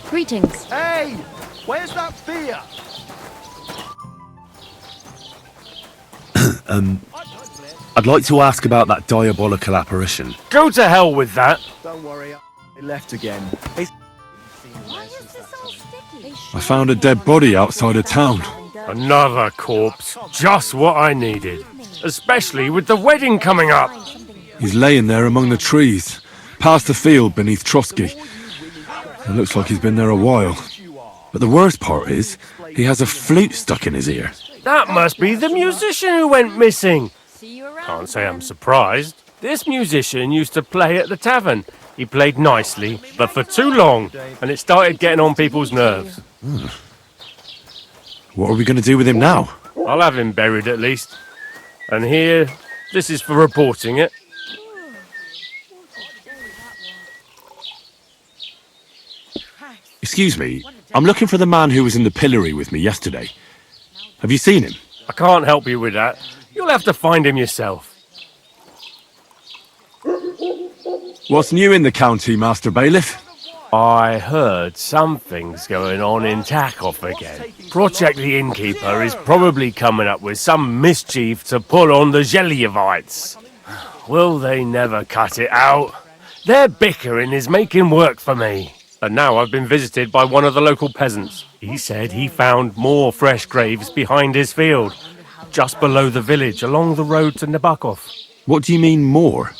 Greetings. Hey! Where's that beer? I'd like to ask about that diabolical apparition. Go to hell with that! Don't worry, they left again. Why is this all sticky? I found a dead body outside of town. Another corpse. Just what I needed. Especially with the wedding coming up. He's laying there among the trees, past the field beneath Trotsky. It looks like he's been there a while. But the worst part is, he has a flute stuck in his ear. That must be the musician who went missing. See you around. Can't say I'm surprised. This musician used to play at the tavern. He played nicely, but for too long, and it started getting on people's nerves. What are we going to do with him now? I'll have him buried at least. And here, this is for reporting it. Excuse me, I'm looking for the man who was in the pillory with me yesterday. Have you seen him? I can't help you with that. You'll have to find him yourself. What's new in the county, Master Bailiff? I heard something's going on in Takoff again. Project the Innkeeper is probably coming up with some mischief to pull on the Zhelyevites. Will they never cut it out? Their bickering is making work for me. And now I've been visited by one of the local peasants. He said he found more fresh graves behind his field, just below the village, along the road to Nabokov. What do you mean more?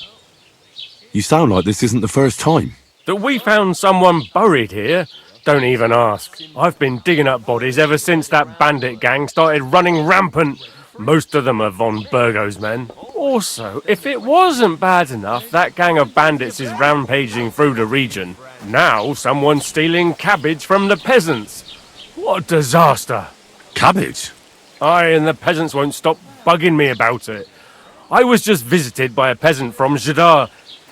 You sound like this isn't the first time. That we found someone buried here? Don't even ask. I've been digging up bodies ever since that bandit gang started running rampant. Most of them are von Burgo's men. Also, if it wasn't bad enough, that gang of bandits is rampaging through the region. Now someone's stealing cabbage from the peasants. What a disaster. Cabbage? Aye, and the peasants won't stop bugging me about it. I was just visited by a peasant from Jadar.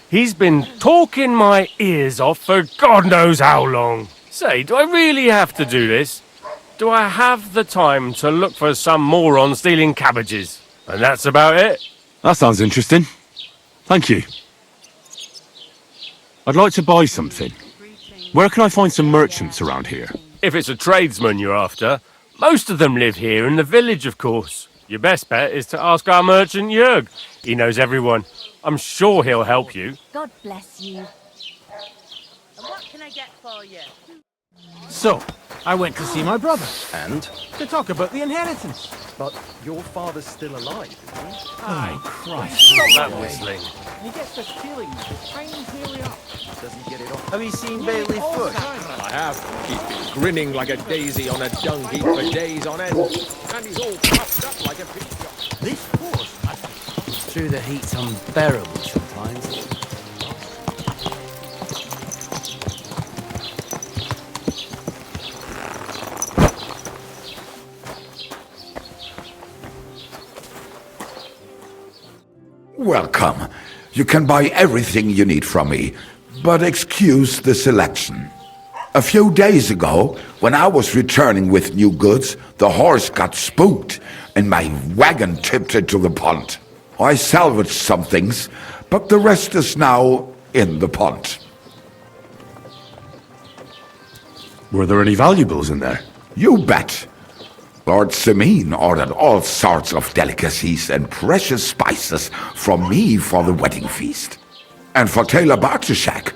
He's been talking my ears off for God knows how long. Say, do I really have to do this? Do I have the time to look for some moron stealing cabbages? And that's about it. That sounds interesting. Thank you. I'd like to buy something. Where can I find some merchants around here? If it's a tradesman you're after, most of them live here in the village, of course. Your best bet is to ask our merchant Jörg. He knows everyone. I'm sure he'll help you. God bless you. And what can I get for you? So, I went to see my brother And? to talk about the inheritance. But your father's still alive, isn't he? Oh, Christ. Stop that whistling. He gets this feeling his training's nearly up. Doesn't get it off. Have you seen Bailey Foot? I have. He's been grinning like a daisy on a dung heap for days on end. And he's all puffed up like a peacock. This horse must be... It's true the heat's unbearable sometimes. Welcome. You can buy everything you need from me, but excuse the selection. A few days ago, when I was returning with new goods, the horse got spooked and my wagon tipped into the pond. I salvaged some things, but the rest is now in the pond. Were there any valuables in there? You bet. Lord Semin ordered all sorts of delicacies and precious spices from me for the wedding feast. And for Taylor Bartishak,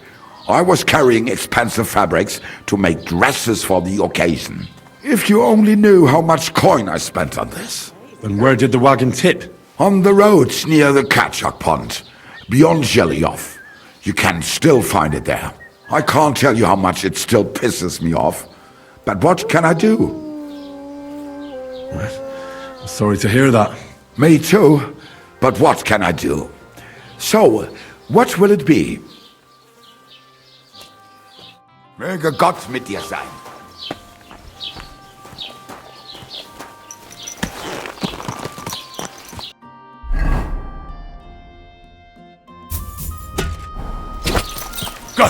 I was carrying expensive fabrics to make dresses for the occasion. If you only knew how much coin I spent on this. And where did the wagon tip? On the roads near the Kachak Pond, beyond Zhelyov. You can still find it there. I can't tell you how much it still pisses me off. But what can I do? I'm sorry to hear that. Me too, but what can I do? So, what will it be? Möge Gott mit dir sein. Go!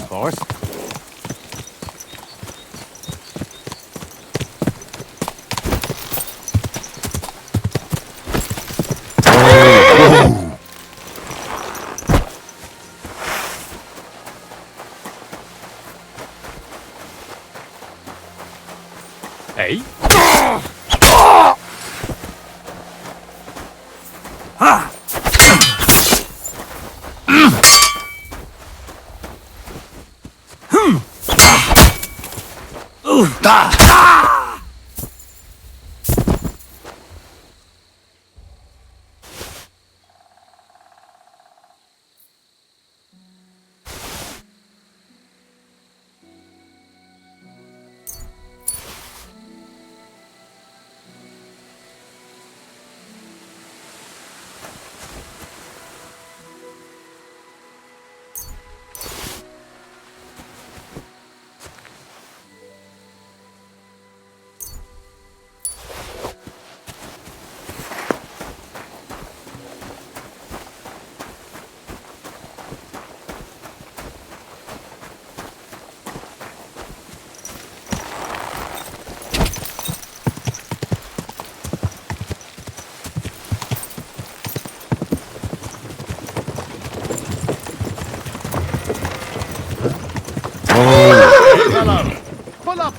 Horse. Hey?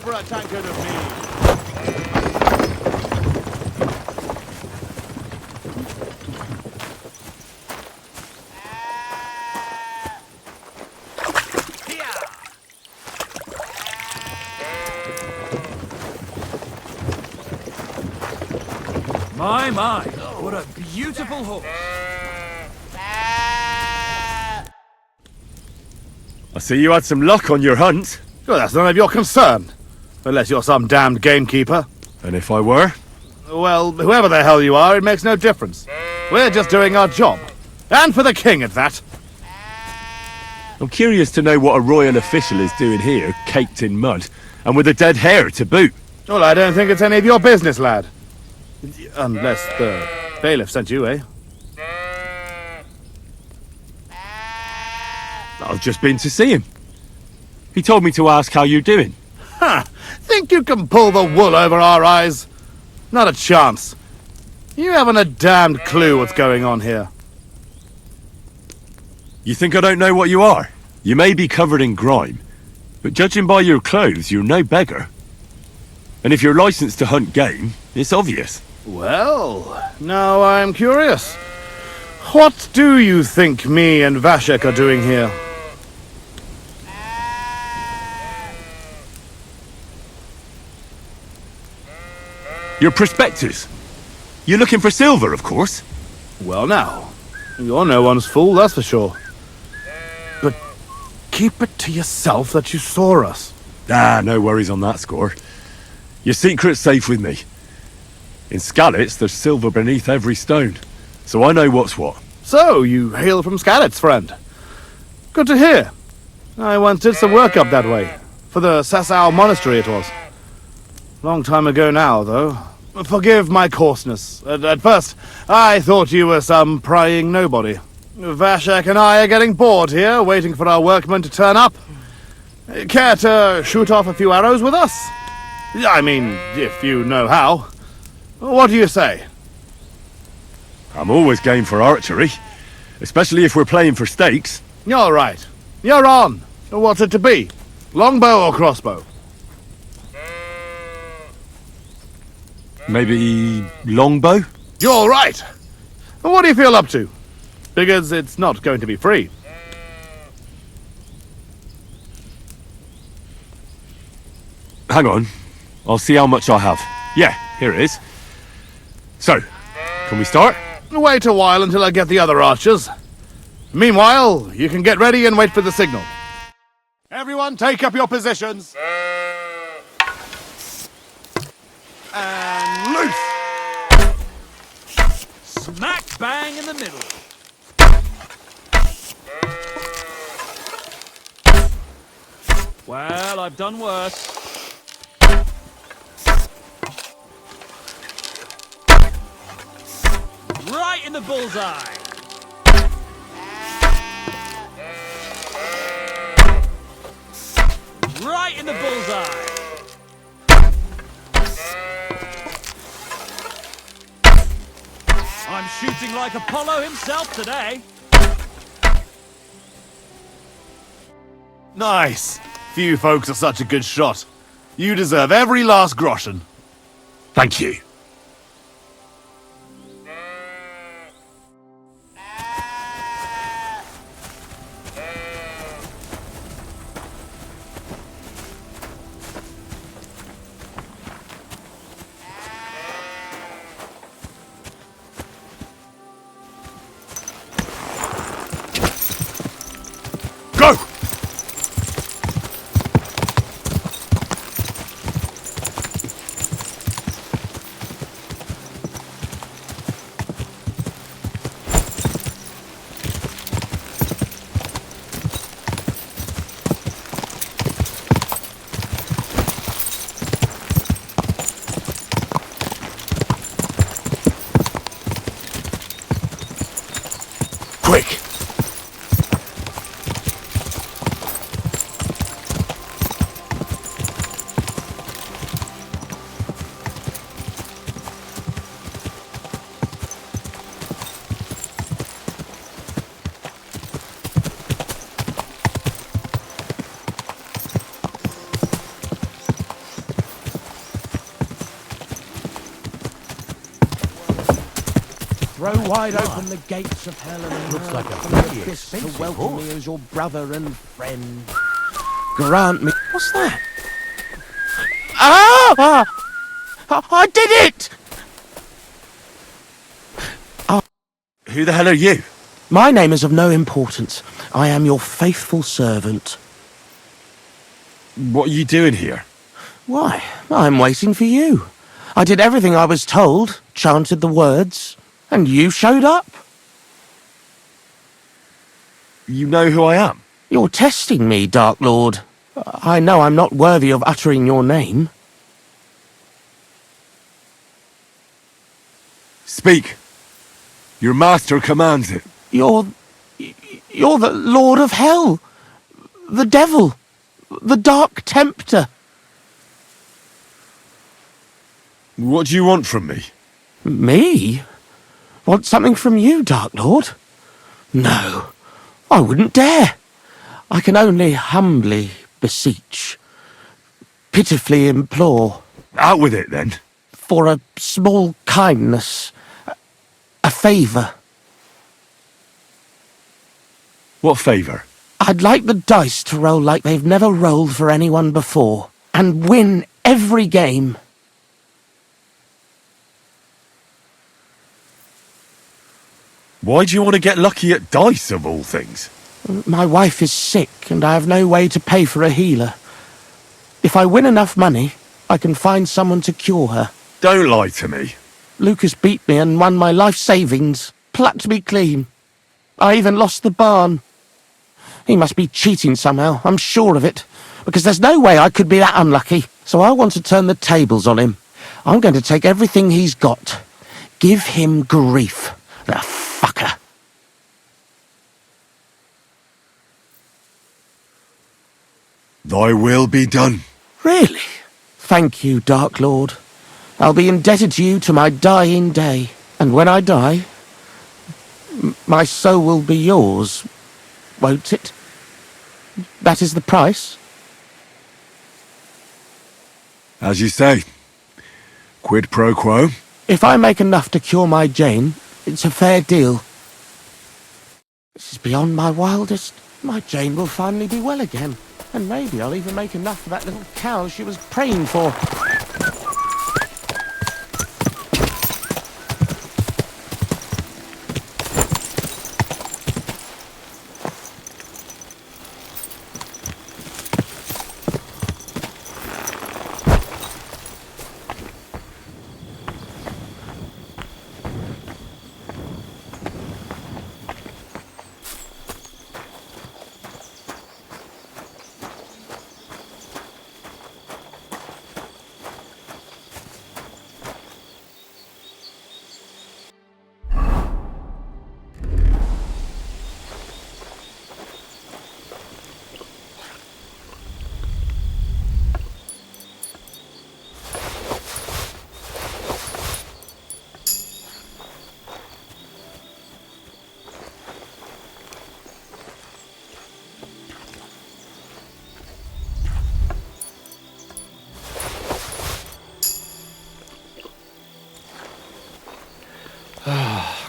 for a tankard of mead. My, what a beautiful horse. I see you had some luck on your hunt. Well, that's none of your concern. Unless you're some damned gamekeeper. And if I were? Well, whoever the hell you are, it makes no difference. We're just doing our job. And for the king at that. I'm curious to know what a royal official is doing here, caked in mud, and with a dead hare to boot. Well, I don't think it's any of your business, lad. Unless the bailiff sent you, eh? I've just been to see him. He told me to ask how you're doing. Ha! Think you can pull the wool over our eyes? Not a chance. You haven't a damned clue what's going on here. You think I don't know what you are? You may be covered in grime, but judging by your clothes, you're no beggar. And if you're licensed to hunt game, it's obvious. Well, now I'm curious. What do you think me and Vashek are doing here? Your prospectors. You're looking for silver, of course. Well now, you're no one's fool, that's for sure. But keep it to yourself that you saw us. Ah, no worries on that score. Your secret's safe with me. In Skalitz, there's silver beneath every stone, so I know what's what. So, you hail from Skalitz, friend. Good to hear. I once did some work up that way. For the Sasau Monastery, it was. Long time ago now, though. Forgive my coarseness. At first, I thought you were some prying nobody. Vashek and I are getting bored here, waiting for our workmen to turn up. Care to shoot off a few arrows with us? I mean, if you know how. What do you say? I'm always game for archery, especially if we're playing for stakes. You're right. You're on. What's it to be? Longbow or crossbow? Maybe longbow? You're right. What do you feel up to? Because it's not going to be free. Hang on. I'll see how much I have. Yeah, here it is. So, can we start? Wait a while until I get the other archers. Meanwhile, you can get ready and wait for the signal. Everyone, take up your positions. And loose! Smack bang in the middle. Well, I've done worse. Right in the bullseye. Right in the bullseye. I'm shooting like Apollo himself today. Nice. Few folks are such a good shot. You deserve every last groschen. Thank you. Go! Quick! throw wide open the gates of hell and Looks like a earth pretty and abyss to expensive welcome me horse. as your brother and friend. Grant me. What's that? Ah! I did it! Who the hell are you? My name is of no importance. I am your faithful servant. What are you doing here? Why, I'm waiting for you. I did everything I was told, chanted the words, and you showed up. You know who I am? You're testing me, Dark Lord. I know I'm not worthy of uttering your name. Speak. Your master commands it. You're the Lord of Hell. The Devil. The Dark Tempter. What do you want from me? Me? Want something from you, Dark Lord? No, I wouldn't dare. I can only humbly beseech, pitifully implore. Out with it, then. For a small kindness, a favour. What favour? I'd like the dice to roll like they've never rolled for anyone before, and win every game. Why do you want to get lucky at dice, of all things? My wife is sick, and I have no way to pay for a healer. If I win enough money, I can find someone to cure her. Don't lie to me. Lucas beat me and won my life savings, plucked me clean. I even lost the barn. He must be cheating somehow, I'm sure of it, because there's no way I could be that unlucky. So I want to turn the tables on him. I'm going to take everything he's got. Give him grief, the fucker. Thy will be done. Really? Thank you, Dark Lord. I'll be indebted to you to my dying day. And when I die, my soul will be yours, won't it? That is the price? As you say. Quid pro quo. If I make enough to cure my Jane, it's a fair deal. This is beyond my wildest. My Jane will finally be well again. And maybe I'll even make enough for that little cow she was praying for.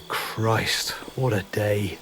Christ, what a day.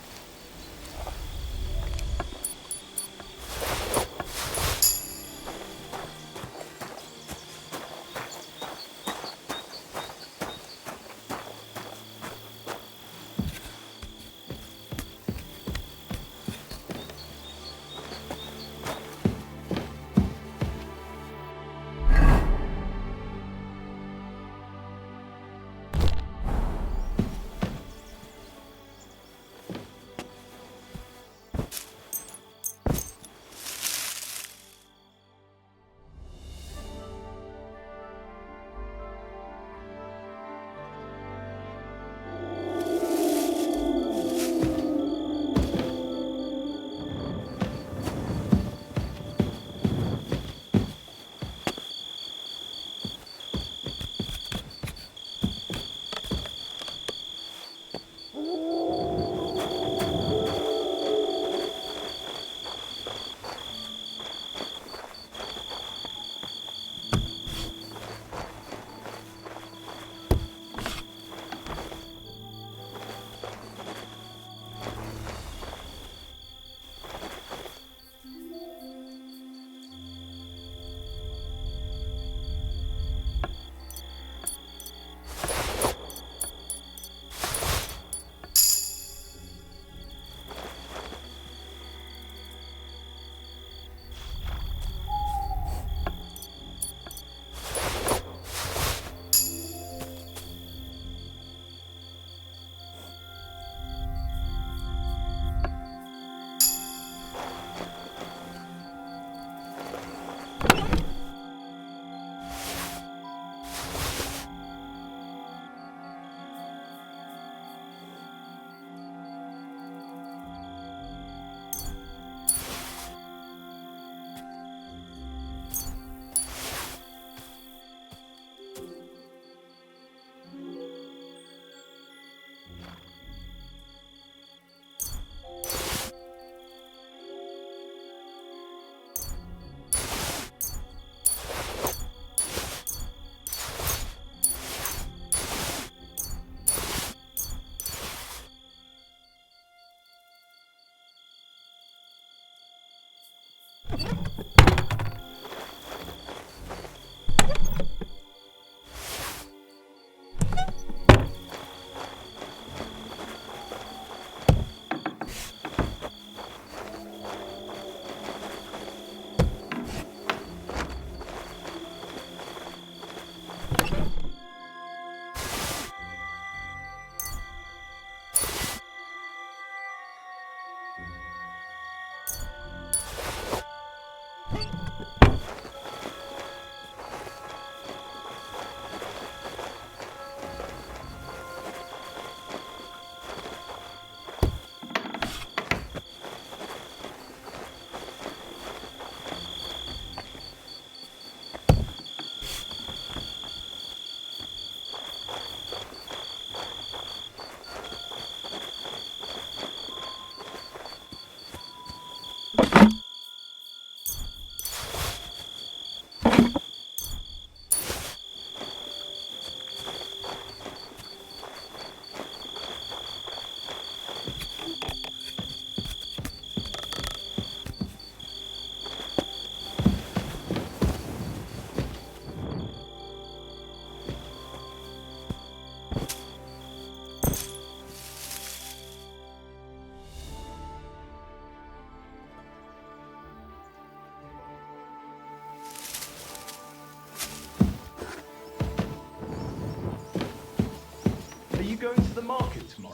Are you going to the market tomorrow?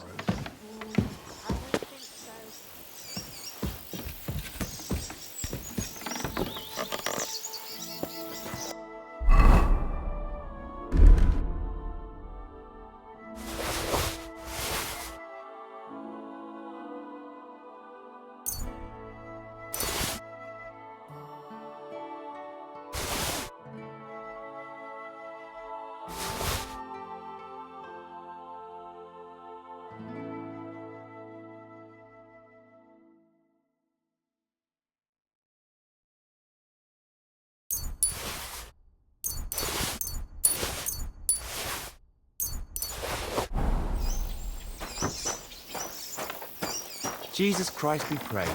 Jesus Christ be praised.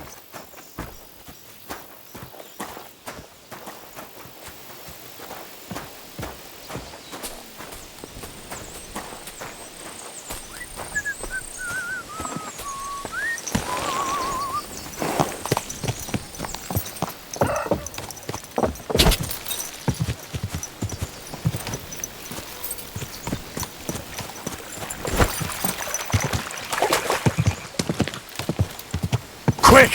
Quick!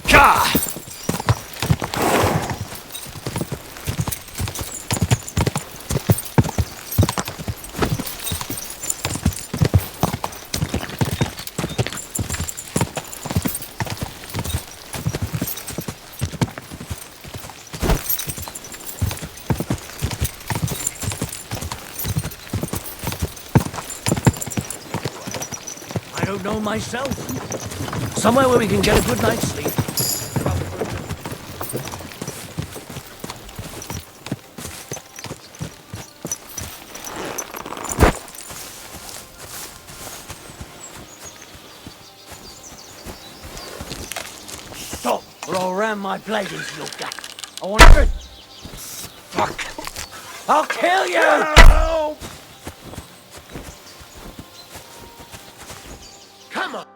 Ka! I don't know myself. Somewhere where we can get a good night's sleep. Stop, or I'll ram my blade into your gut. I want to... Fuck! I'll kill you! Come on!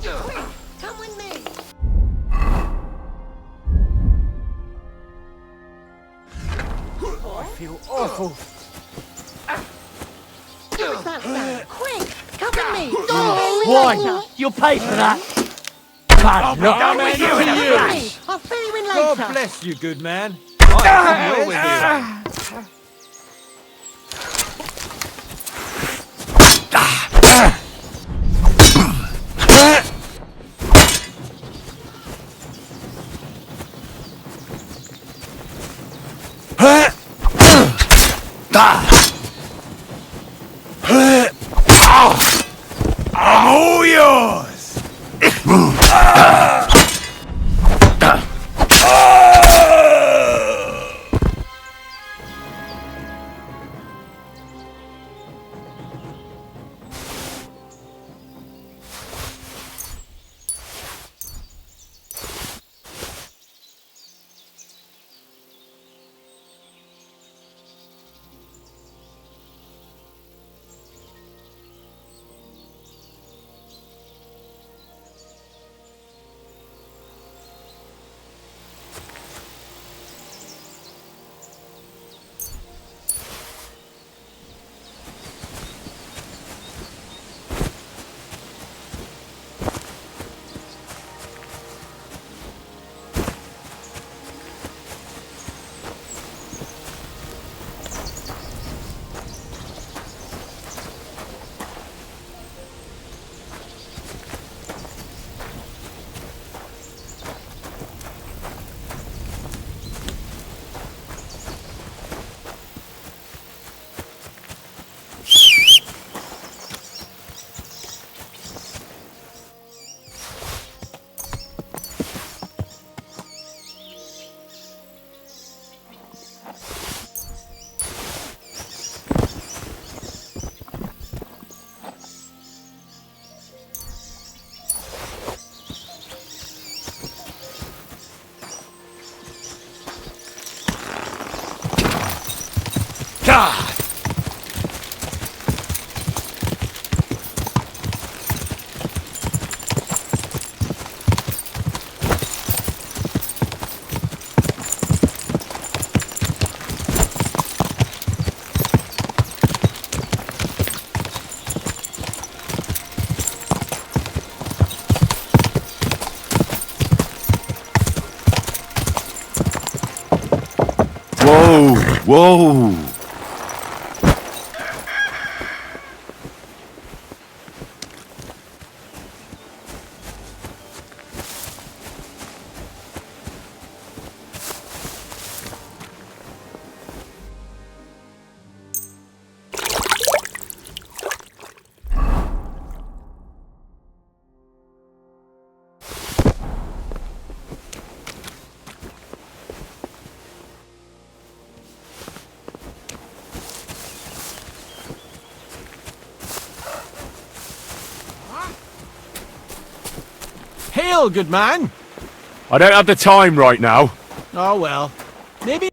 Quick, come with me. I feel awful. What's that sound? Quick, come with me. Don't Why? You'll pay for that. Bad luck. I'm with you in a Hey, I'll fill you in later. God bless you, good man. I am well with you. I'm all yours! God! Whoa! Whoa! Hail, good man. I don't have the time right now. Oh well. Maybe.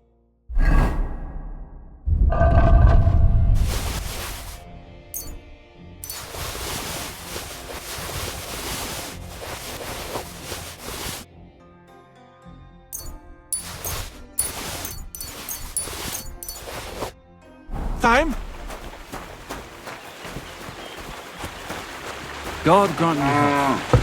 Time. God grant me health.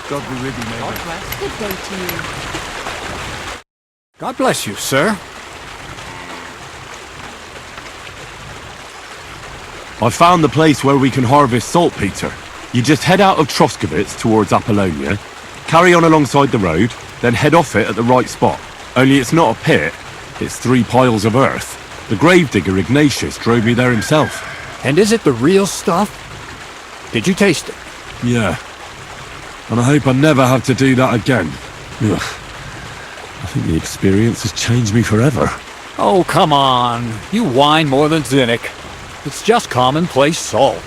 God be with you, neighbor. Good day to you. God bless you, sir. I found the place where we can harvest saltpeter. You just head out of Troskowitz towards Apollonia, carry on alongside the road, then head off it at the right spot. Only it's not a pit, it's 3 piles of earth. The gravedigger Ignatius drove me there himself. And is it the real stuff? Did you taste it? Yeah. And I hope I never have to do that again. Ugh. I think the experience has changed me forever. Oh, come on. You whine more than Zinnik. It's just commonplace salt.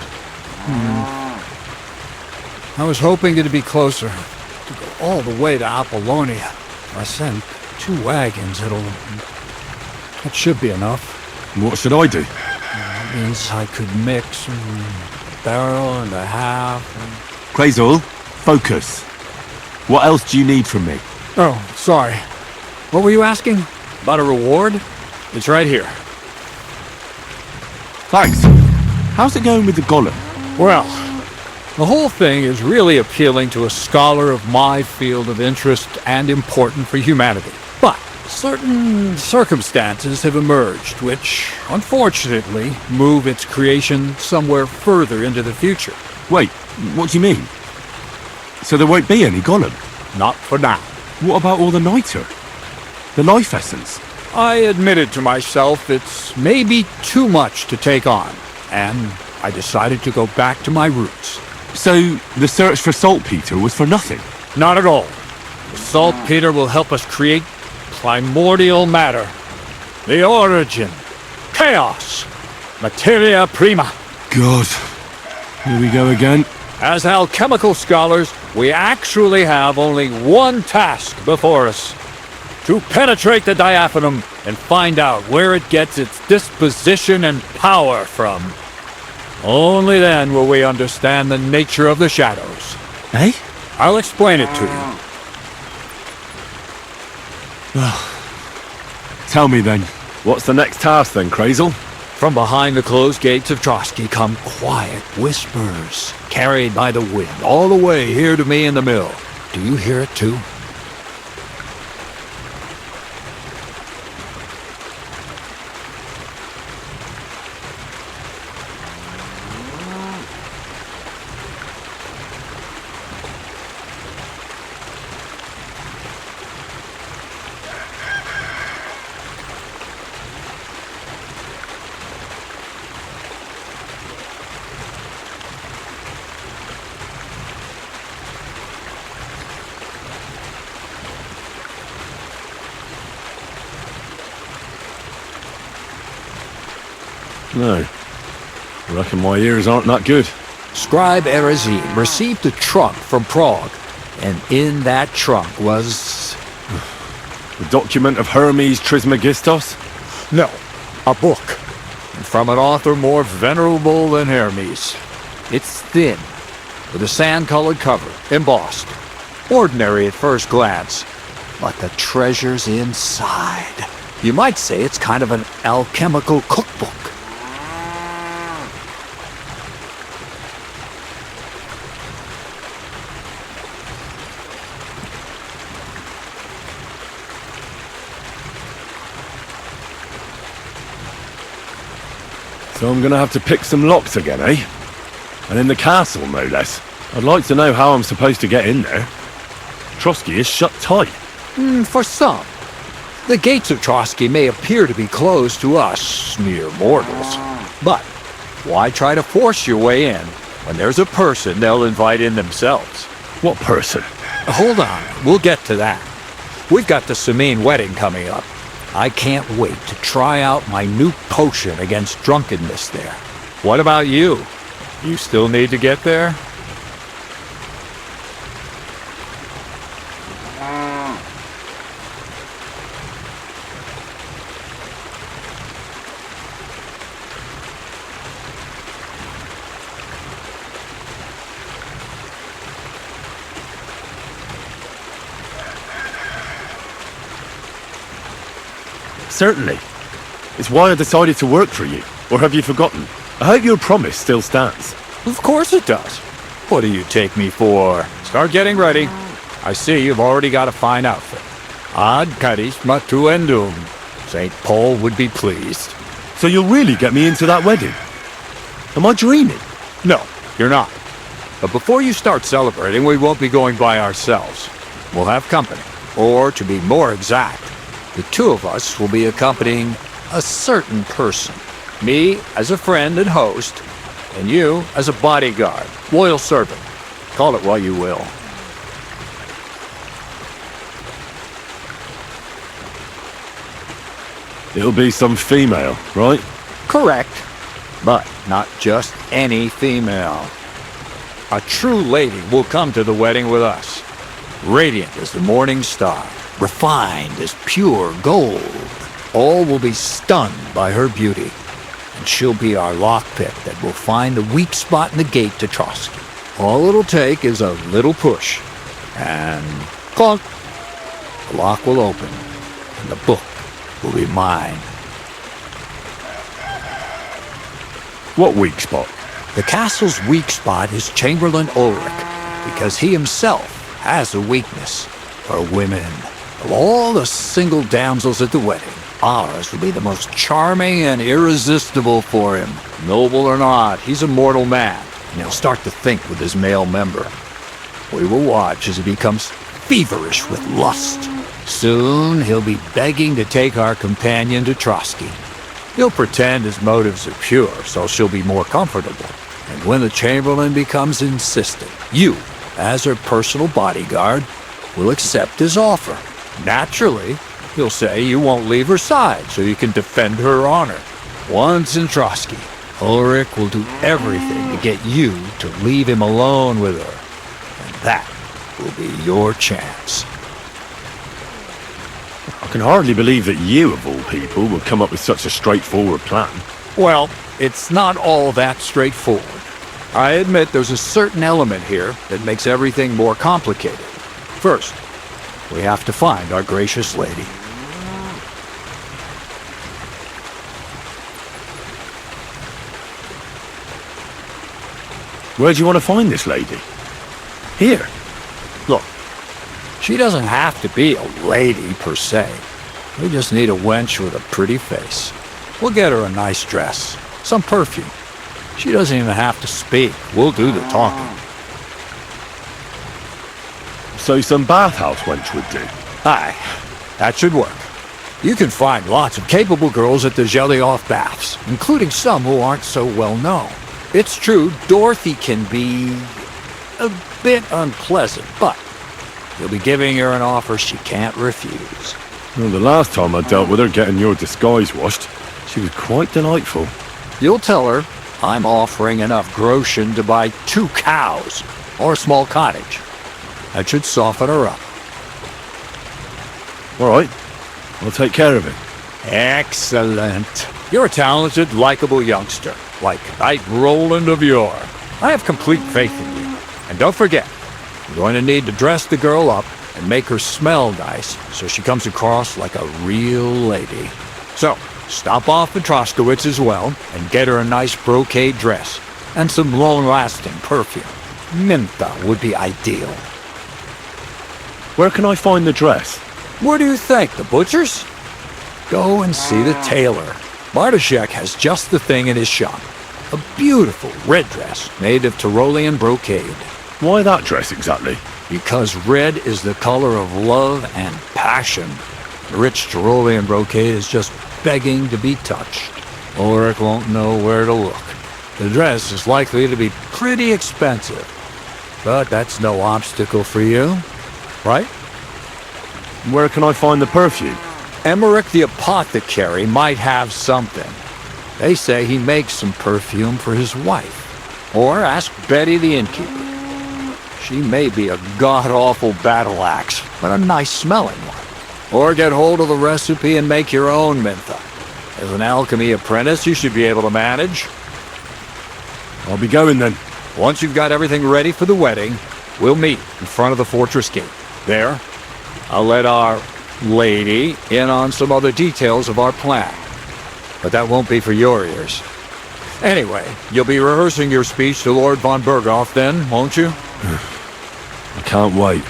I was hoping it'd be closer. To go all the way to Apollonia. I sent 2 wagons. That should be enough. What should I do? That means I could mix a barrel and a half. Crazul, focus. What else do you need from me? Oh, sorry. What were you asking? About a reward? It's right here. Thanks. How's it going with the golem? Well, the whole thing is really appealing to a scholar of my field of interest and important for humanity. But certain circumstances have emerged which, unfortunately, move its creation somewhere further into the future. Wait, what do you mean? So there won't be any golem? Not for now. What about all the niter? The life essence? I admitted to myself it's maybe too much to take on, and I decided to go back to my roots. So the search for saltpeter was for nothing? Not at all. The saltpeter will help us create primordial matter. The origin. Chaos. Materia prima. God. Here we go again. As alchemical scholars, we actually have only one task before us. To penetrate the diaphanum and find out where it gets its disposition and power from. Only then will we understand the nature of the shadows. Eh? I'll explain it to you. Tell me then, what's the next task then, Crazul? From behind the closed gates of Trotsky come quiet whispers, carried by the wind, all the way here to me in the mill. Do you hear it too? No. I reckon my ears aren't that good. Scribe Erezine received a trunk from Prague, and in that trunk was... The document of Hermes Trismegistos? No, a book. And from an author more venerable than Hermes. It's thin, with a sand-colored cover, embossed. Ordinary at first glance, but the treasure's inside. You might say it's kind of an alchemical cookbook. So I'm gonna have to pick some locks again, eh? And in the castle, no less. I'd like to know how I'm supposed to get in there. Trotsky is shut tight. For some. The gates of Trotsky may appear to be closed to us, mere mortals. But why try to force your way in when there's a person they'll invite in themselves? What person? Hold on, we'll get to that. We've got the Samine wedding coming up. I can't wait to try out my new potion against drunkenness there. What about you? You still need to get there? Certainly. It's why I decided to work for you. Or have you forgotten? I hope your promise still stands. Of course it does. What do you take me for? Start getting ready. I see you've already got a fine outfit. Ad charisma tuendum. St. Paul would be pleased. So you'll really get me into that wedding? Am I dreaming? No, you're not. But before you start celebrating, we won't be going by ourselves. We'll have company. Or, to be more exact, the two of us will be accompanying a certain person. Me as a friend and host, and you as a bodyguard, loyal servant. Call it what you will. It'll be some female, right? Correct. But not just any female. A true lady will come to the wedding with us. Radiant as the morning star, refined as pure gold. All will be stunned by her beauty. And she'll be our lockpick that will find the weak spot in the gate to Trotsky. All it'll take is a little push. And clunk. The lock will open. And the book will be mine. What weak spot? The castle's weak spot is Chamberlain Ulrich, because he himself has a weakness for women. Of all the single damsels at the wedding, ours will be the most charming and irresistible for him. Noble or not, he's a mortal man, and he'll start to think with his male member. We will watch as he becomes feverish with lust. Soon he'll be begging to take our companion to Trotsky. He'll pretend his motives are pure, so she'll be more comfortable. And when the Chamberlain becomes insistent, you, as her personal bodyguard, will accept his offer. Naturally, he'll say you won't leave her side so you can defend her honor. Once in Trotsky, Ulrich will do everything to get you to leave him alone with her. And that will be your chance. I can hardly believe that you, of all people, would come up with such a straightforward plan. Well, it's not all that straightforward. I admit there's a certain element here that makes everything more complicated. First, we have to find our gracious lady. Where do you want to find this lady? Here. Look, she doesn't have to be a lady per se. We just need a wench with a pretty face. We'll get her a nice dress, some perfume. She doesn't even have to speak. We'll do the talking. So some bathhouse wench would do? Aye, that should work. You can find lots of capable girls at the Jelly-Off Baths, including some who aren't so well known. It's true, Dorothy can be a bit unpleasant, but you'll be giving her an offer she can't refuse. Well, the last time I dealt with her getting your disguise washed, she was quite delightful. You'll tell her I'm offering enough groschen to buy 2 cows or a small cottage. That should soften her up. All right, I'll take care of it. Excellent. You're a talented, likable youngster, like Knight Roland of yore. I have complete faith in you. And don't forget, you're going to need to dress the girl up and make her smell nice so she comes across like a real lady. So, stop off at Troskowitz as well and get her a nice brocade dress and some long-lasting perfume. Mintha would be ideal. Where can I find the dress? Where do you think? The butcher's? Go and see the tailor. Bartoszek has just the thing in his shop. A beautiful red dress made of Tyrolean brocade. Why that dress exactly? Because red is the color of love and passion. The rich Tyrolean brocade is just begging to be touched. Ulrich won't know where to look. The dress is likely to be pretty expensive. But that's no obstacle for you, right? Where can I find the perfume? Emmerich the apothecary might have something. They say he makes some perfume for his wife. Or ask Betty the innkeeper. She may be a god-awful battle axe, but a nice-smelling one. Or get hold of the recipe and make your own mintha. As an alchemy apprentice, you should be able to manage. I'll be going then. Once you've got everything ready for the wedding, we'll meet in front of the fortress gate. There, I'll let our lady in on some other details of our plan. But that won't be for your ears. Anyway, you'll be rehearsing your speech to Lord von Berghoff then, won't you? I can't wait.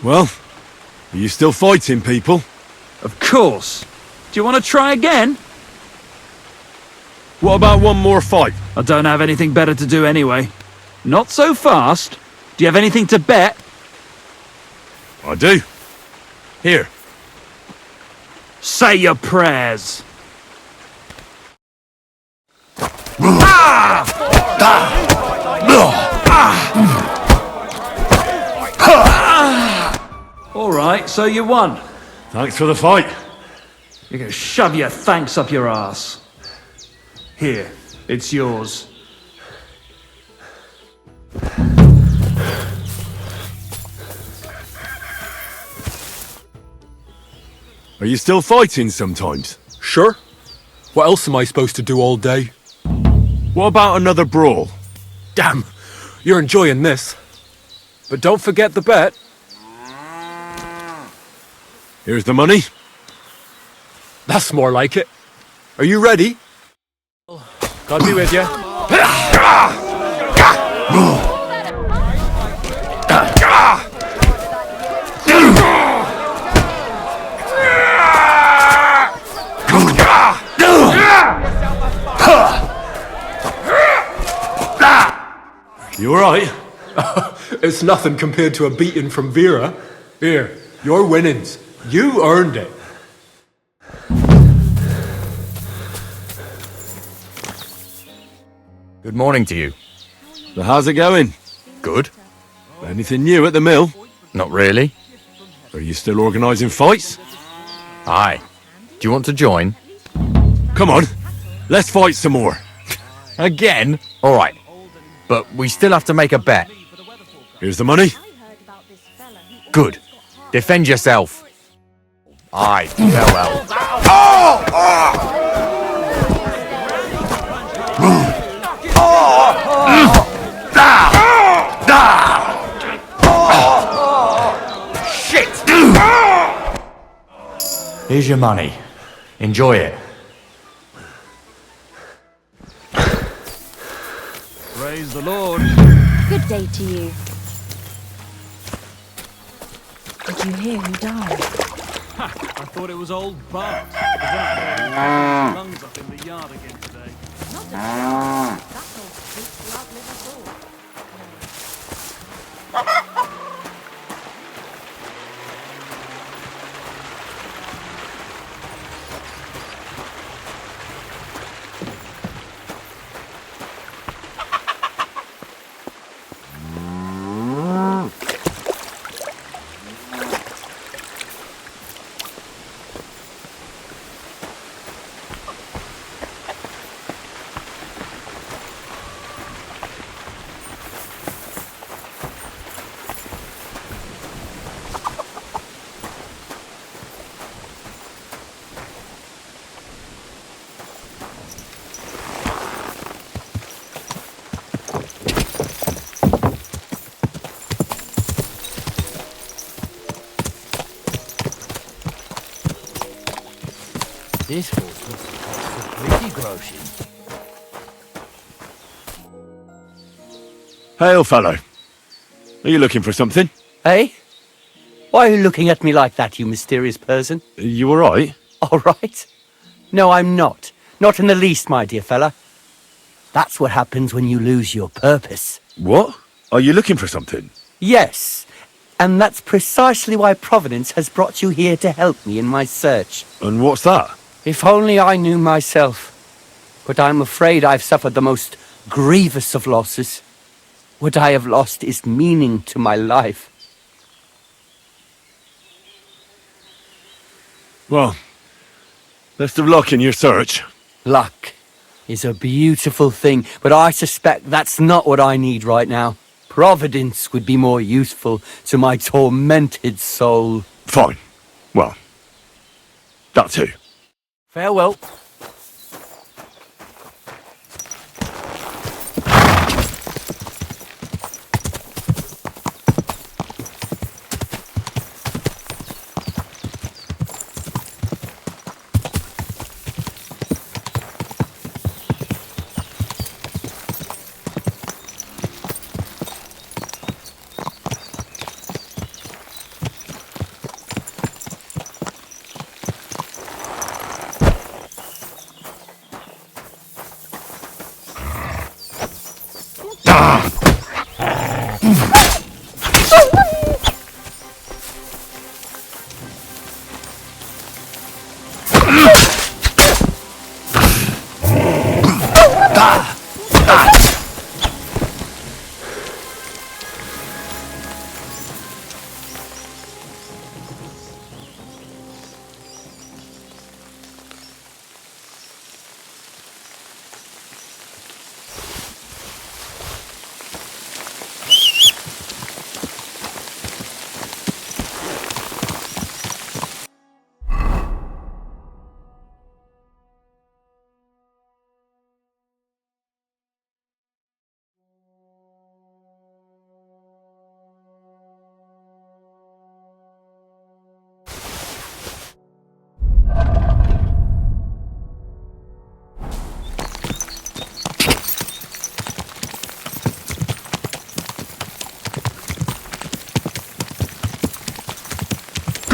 Well, are you still fighting, people? Of course. Do you want to try again? What about one more fight? I don't have anything better to do anyway. Not so fast. Do you have anything to bet? I do. Here. Say your prayers. All right, so you won. Thanks for the fight. You can shove your thanks up your ass. Here, it's yours. Are you still fighting sometimes? Sure. What else am I supposed to do all day? What about another brawl? Damn, you're enjoying this. But don't forget the bet. Here's the money. That's more like it. Are you ready? God be with you. You alright? It's nothing compared to a beating from Vera. Here, your winnings. You earned it. Good morning to you. So how's it going? Good. Anything new at the mill? Not really. Are you still organising fights? Aye. Do you want to join? Come on, let's fight some more. Again? All right. But we still have to make a bet. Here's the money. Good. Defend yourself. Aye, farewell. Shit! Here's your money. Enjoy it. Praise the Lord. Good day to you. Did you hear who died? I thought it was old Bart. But then I heard his lungs up in the yard again today. Not a That old creep's outlive us all. This horse must cost a pretty groschen. Hey, old fellow. Are you looking for something? Hey? Why are you looking at me like that, you mysterious person? You alright? All right. No, I'm not. Not in the least, my dear fella. That's what happens when you lose your purpose. What? Are you looking for something? Yes, and that's precisely why Providence has brought you here to help me in my search. And what's that? If only I knew myself. But I'm afraid I've suffered the most grievous of losses. What I have lost is meaning to my life. Well, best of luck in your search. Luck is a beautiful thing, but I suspect that's not what I need right now. Providence would be more useful to my tormented soul. Fine. Well, that too. Farewell.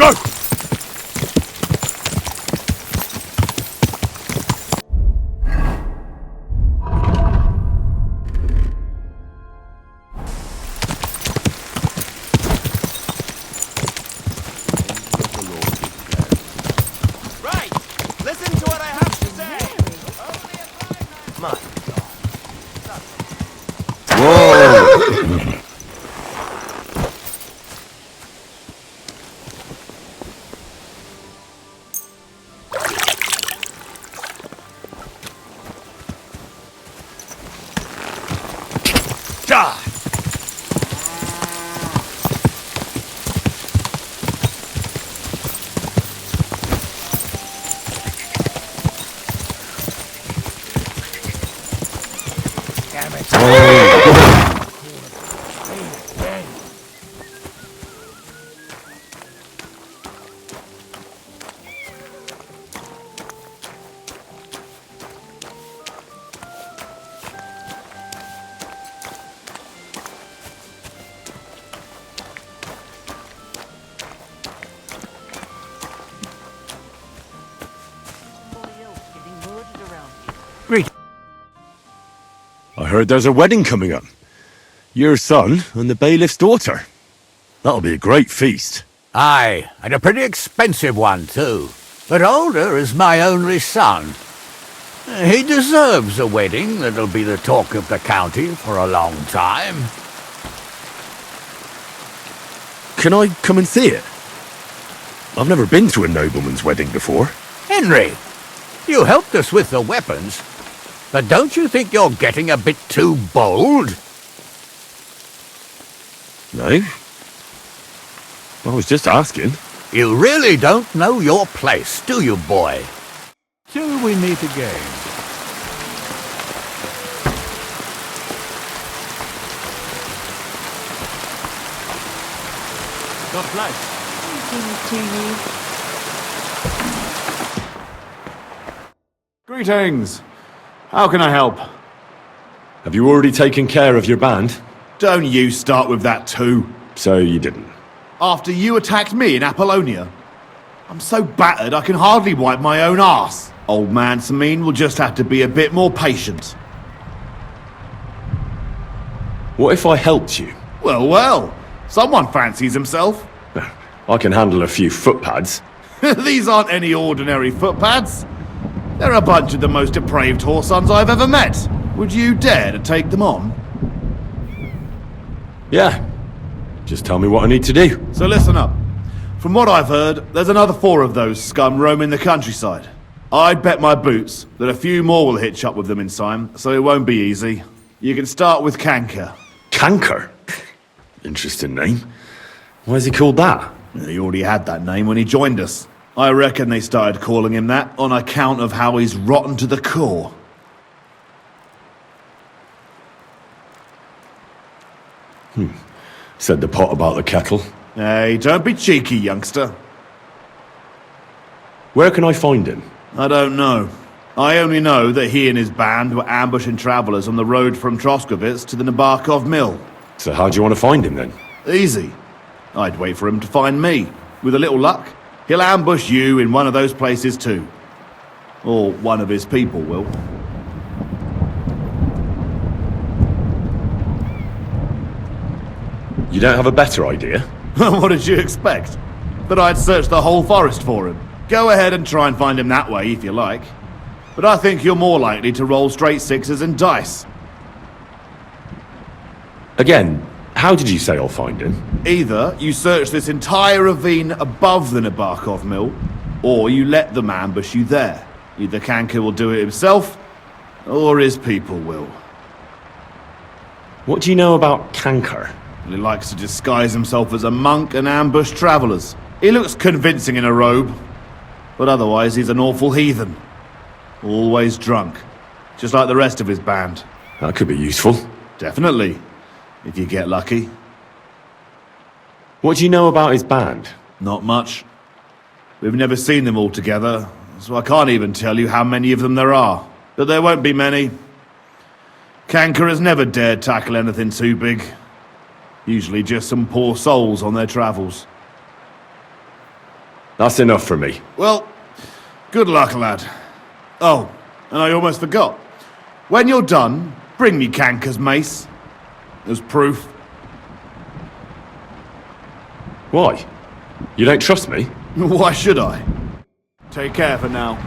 Go! Right! Listen to what I have to say! My I heard there's a wedding coming up. Your son and the bailiff's daughter. That'll be a great feast. Aye, and a pretty expensive one, too. But Alder is my only son. He deserves a wedding that'll be the talk of the county for a long time. Can I come and see it? I've never been to a nobleman's wedding before. Henry, you helped us with the weapons, but don't you think you're getting a bit too bold? No. I was just asking. You really don't know your place, do you, boy? Till we meet again. God bless. Greetings. How can I help? Have you already taken care of your band? Don't you start with that too. So you didn't. After you attacked me in Apollonia? I'm so battered I can hardly wipe my own arse. Old man Samin will just have to be a bit more patient. What if I helped you? Well, well. Someone fancies himself. I can handle a few footpads. These aren't any ordinary footpads. They're a bunch of the most depraved whoresons I've ever met. Would you dare to take them on? Yeah. Just tell me what I need to do. So listen up. From what I've heard, there's another 4 of those scum roaming the countryside. I'd bet my boots that a few more will hitch up with them in time, so it won't be easy. You can start with Canker. Canker? Interesting name. Why is he called that? He already had that name when he joined us. I reckon they started calling him that on account of how he's rotten to the core. Said the pot about the kettle. Hey, don't be cheeky, youngster. Where can I find him? I don't know. I only know that he and his band were ambushing travellers on the road from Troskovitz to the Nabokov mill. So how do you want to find him then? Easy. I'd wait for him to find me. With a little luck, he'll ambush you in one of those places too. Or one of his people will. You don't have a better idea? What did you expect? That I'd search the whole forest for him? Go ahead and try and find him that way if you like. But I think you're more likely to roll straight 6s and dice. Again, how did you say I'll find him? Either you search this entire ravine above the Nabokov mill, or you let them ambush you there. Either Kanka will do it himself, or his people will. What do you know about Canker? He likes to disguise himself as a monk and ambush travellers. He looks convincing in a robe, but otherwise he's an awful heathen. Always drunk, just like the rest of his band. That could be useful. Definitely, if you get lucky. What do you know about his band? Not much. We've never seen them all together, so I can't even tell you how many of them there are. But there won't be many. Kanker has never dared tackle anything too big. Usually just some poor souls on their travels. That's enough for me. Well, good luck, lad. Oh, and I almost forgot. When you're done, bring me Kanker's mace. As proof. Why? You don't trust me? Why should I? Take care for now.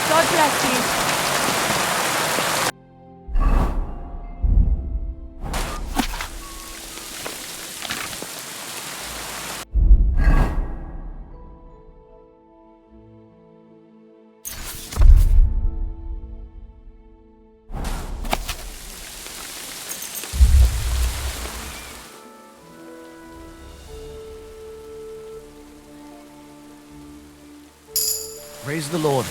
God bless you. Praise the Lord.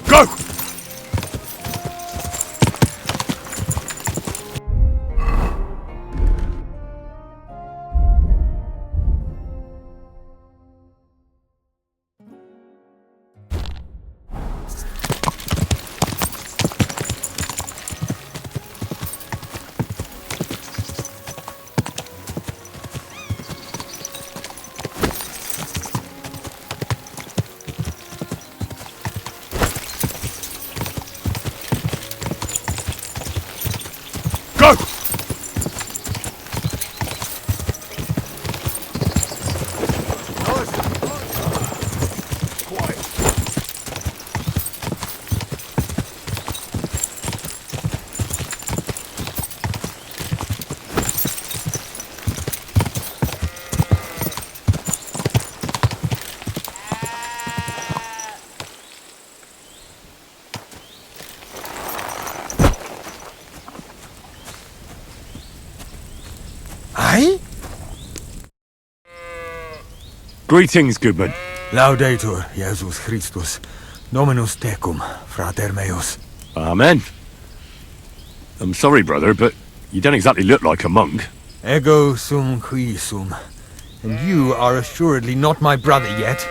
Go! Go! Aye? Greetings, goodman. Laudetur Jesus Christus, Dominus tecum, frater meus. Amen. I'm sorry, brother, but you don't exactly look like a monk. Ego sum qui sum. And you are assuredly not my brother yet.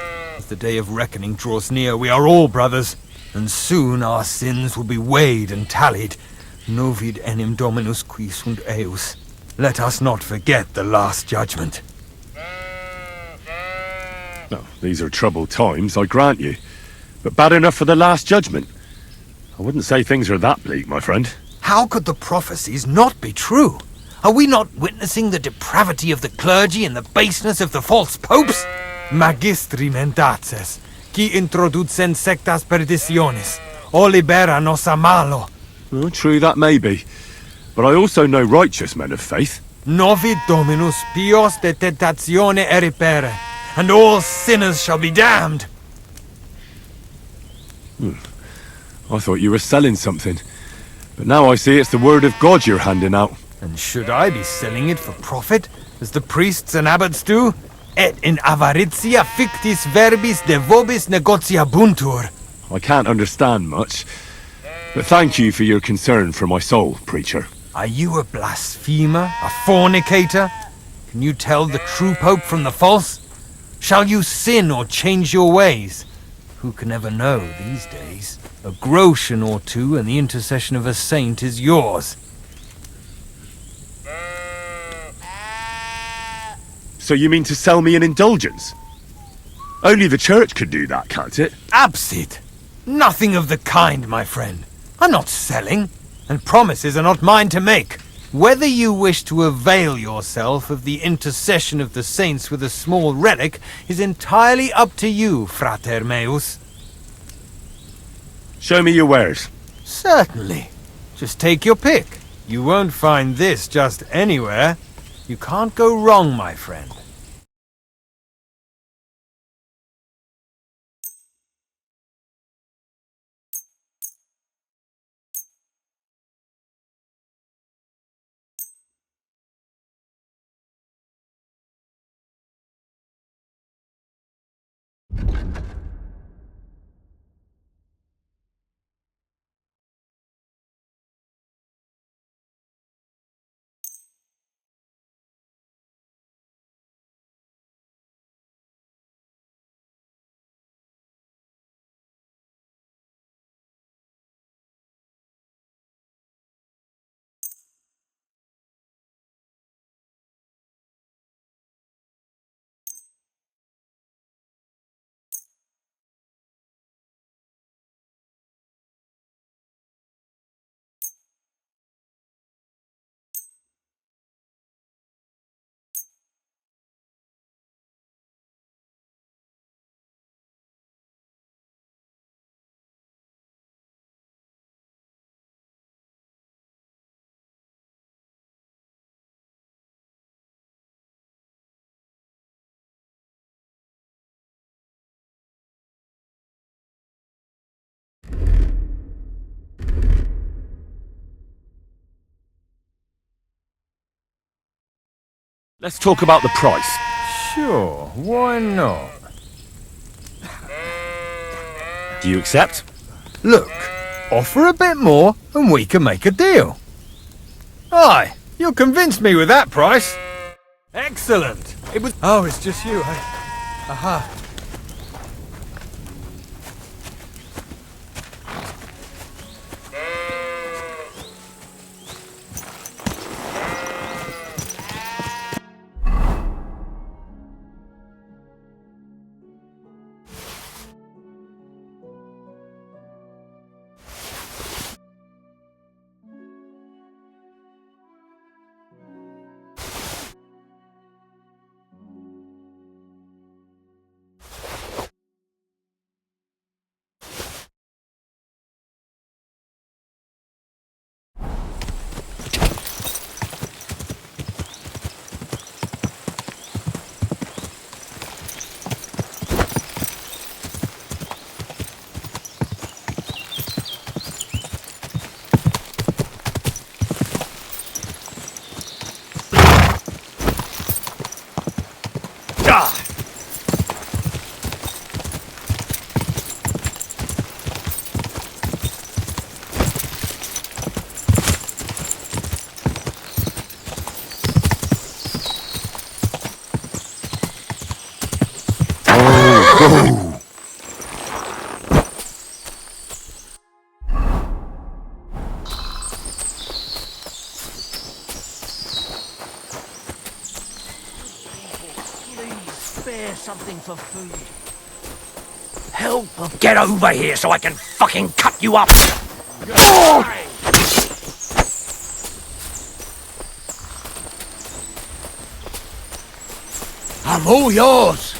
The day of reckoning draws near. We are all brothers, and soon our sins will be weighed and tallied. Novid enim Dominus qui sunt eus. Let us not forget the last judgment. No, these are troubled times, I grant you. But bad enough for the last judgment. I wouldn't say things are that bleak, my friend. How could the prophecies not be true? Are we not witnessing the depravity of the clergy and the baseness of the false popes? Magistri mendaces, qui introducen sectas perditionis, o libera nos a malo. Well, true that may be. But I also know righteous men of faith. Novid Dominus pios de tentatione eripere, and all sinners shall be damned. I thought you were selling something. But now I see it's the word of God you're handing out. And should I be selling it for profit, as the priests and abbots do? Et in avaritia fictis verbis de vobis negociabuntur. I can't understand much. But thank you for your concern for my soul, preacher. Are you a blasphemer? A fornicator? Can you tell the true pope from the false? Shall you sin or change your ways? Who can ever know these days? A groschen or two and the intercession of a saint is yours. So you mean to sell me an indulgence? Only the church could do that, can't it? Absit! Nothing of the kind, my friend. I'm not selling, and promises are not mine to make. Whether you wish to avail yourself of the intercession of the saints with a small relic is entirely up to you, frater meus. Show me your wares. Certainly. Just take your pick. You won't find this just anywhere. You can't go wrong, my friend. Let's talk about the price. Sure, why not? Do you accept? Look, offer a bit more and we can make a deal. Aye, you'll convince me with that price. Excellent. It was... Oh, it's just you, eh? Aha. something for food. Help! Get over here so I can fucking cut you up! I'm all yours!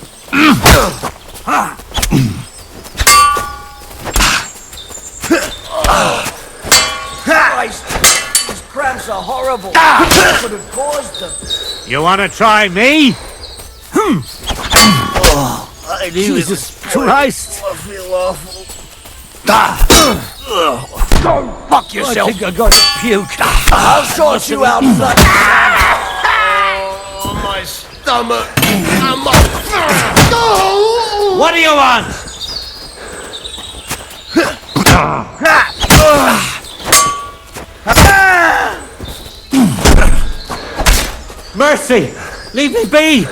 Christ! These cramps are horrible. I could have caused them. You want to try me? Jesus Christ! I feel awful. Go fuck yourself! I think I got puke. I'll sort you out, son. Oh, my stomach. What do you want? Mercy! Leave me be!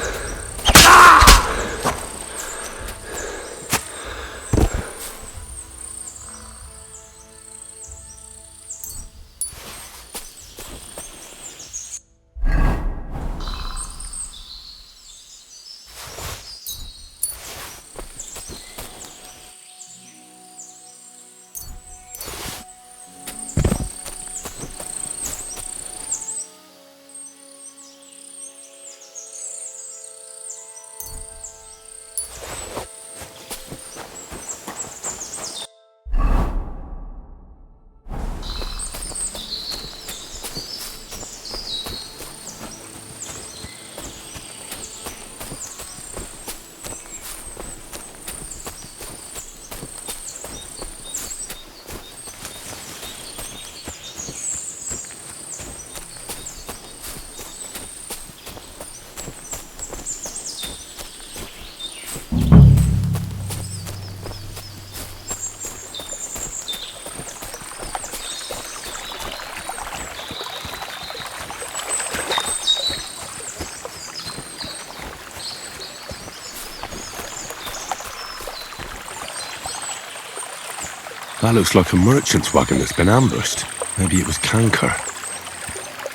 That looks like a merchant's wagon that's been ambushed. Maybe it was Canker.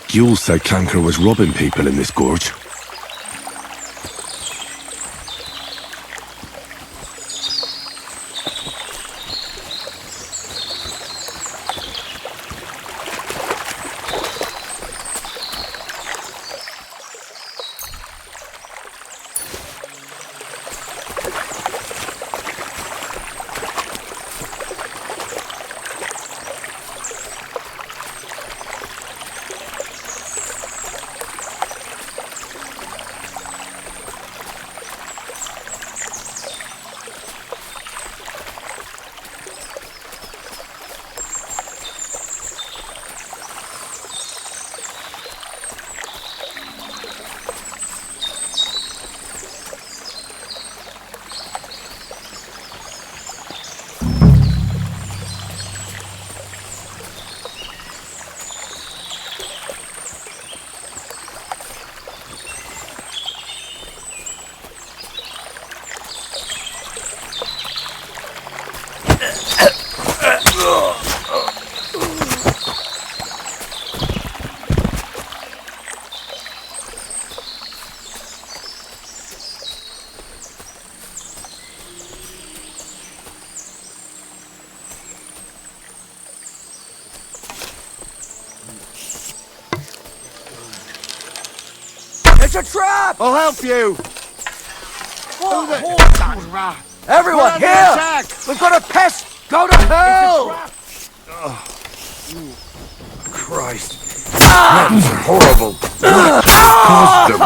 Gules said Canker was robbing people in this gorge. It's a trap! I'll help you! Everyone, We're under here! attack! We've got a pest! Go to hell! Christ. That's horrible. Caused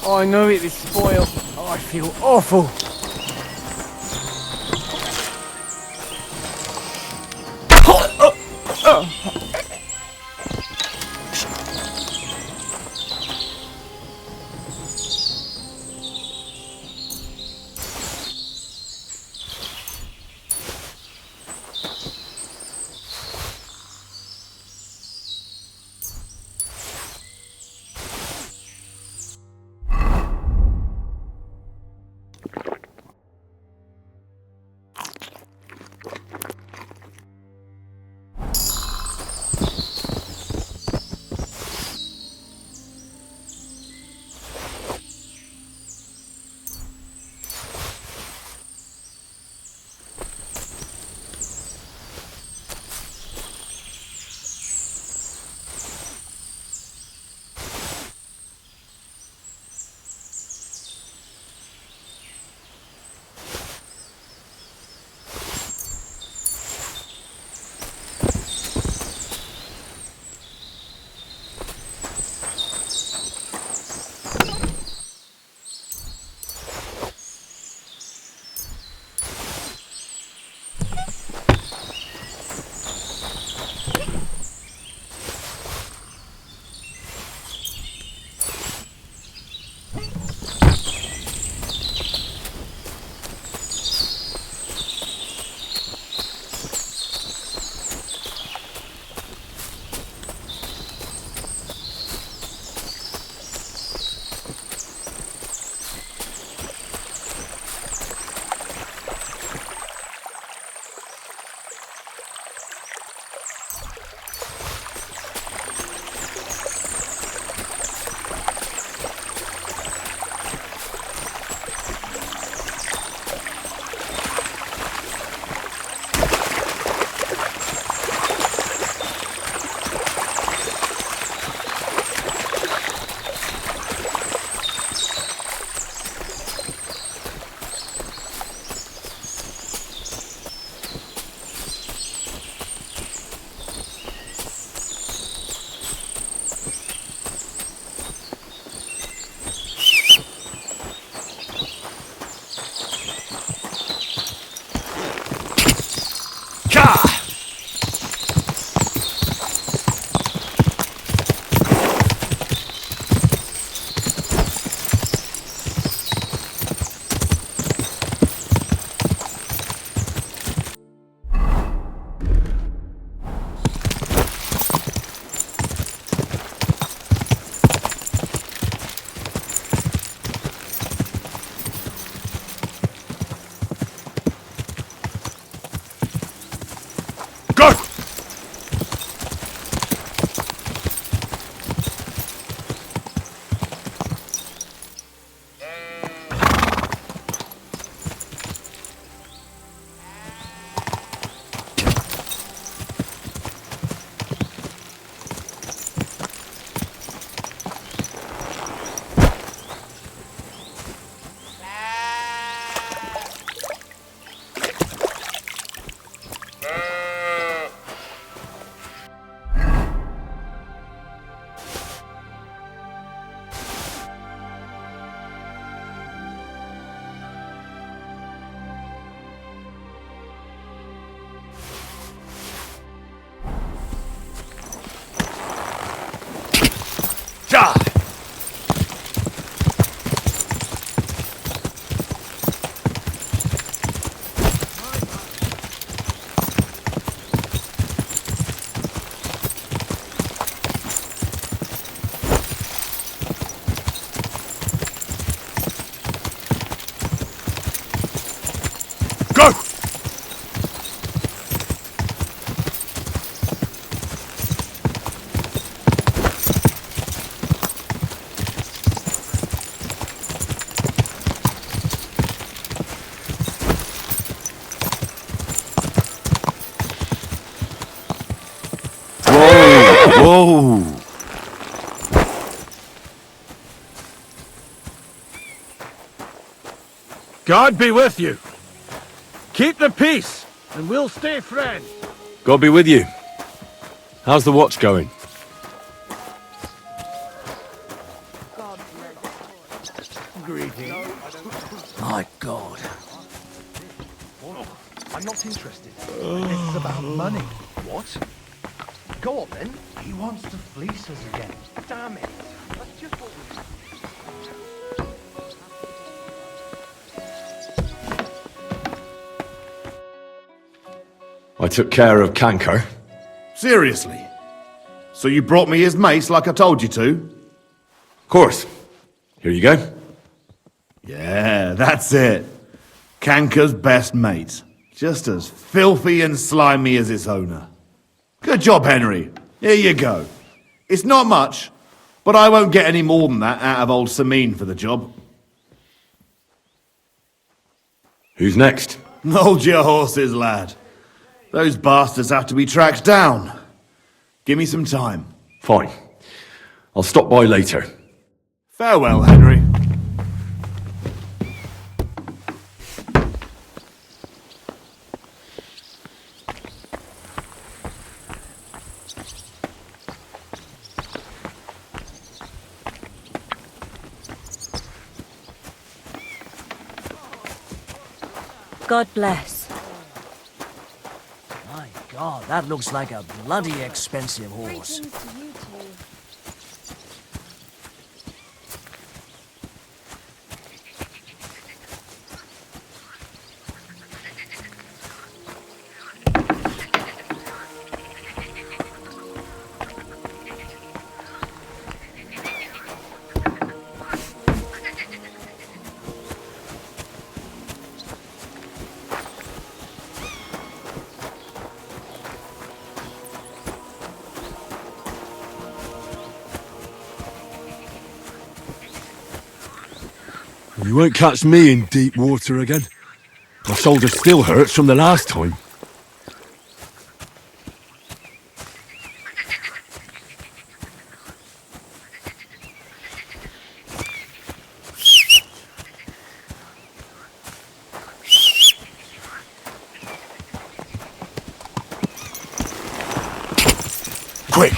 Oh, I know it is spoiled. Oh, I feel awful. Die! Go! Whoa! God be with you. Keep the peace, and we'll stay friends. God be with you. How's the watch going? My God. I'm not interested. This is about money. What? Go on then. He wants to fleece us again. Damn it. That's just what we... I took care of Canker. Seriously? So you brought me his mace like I told you to? Of course. Here you go. Yeah, that's it. Canker's best mate. Just as filthy and slimy as its owner. Good job, Henry. Here you go. It's not much, but I won't get any more than that out of old Sameen for the job. Who's next? Hold your horses, lad. Those bastards have to be tracked down. Give me some time. Fine. I'll stop by later. Farewell, Henry. God bless. My God, that looks like a bloody expensive horse. You won't catch me in deep water again. My shoulder still hurts from the last time. Quick!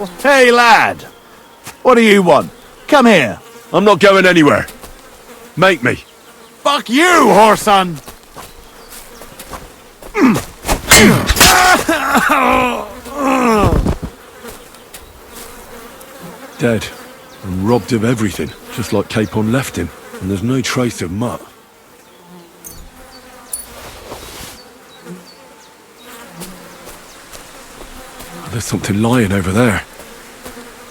Hey, lad! What do you want? Come here. I'm not going anywhere. Make me. Fuck you, whoreson! Dead. And robbed of everything, just like Capon left him. And there's no trace of Mutt. There's something lying over there.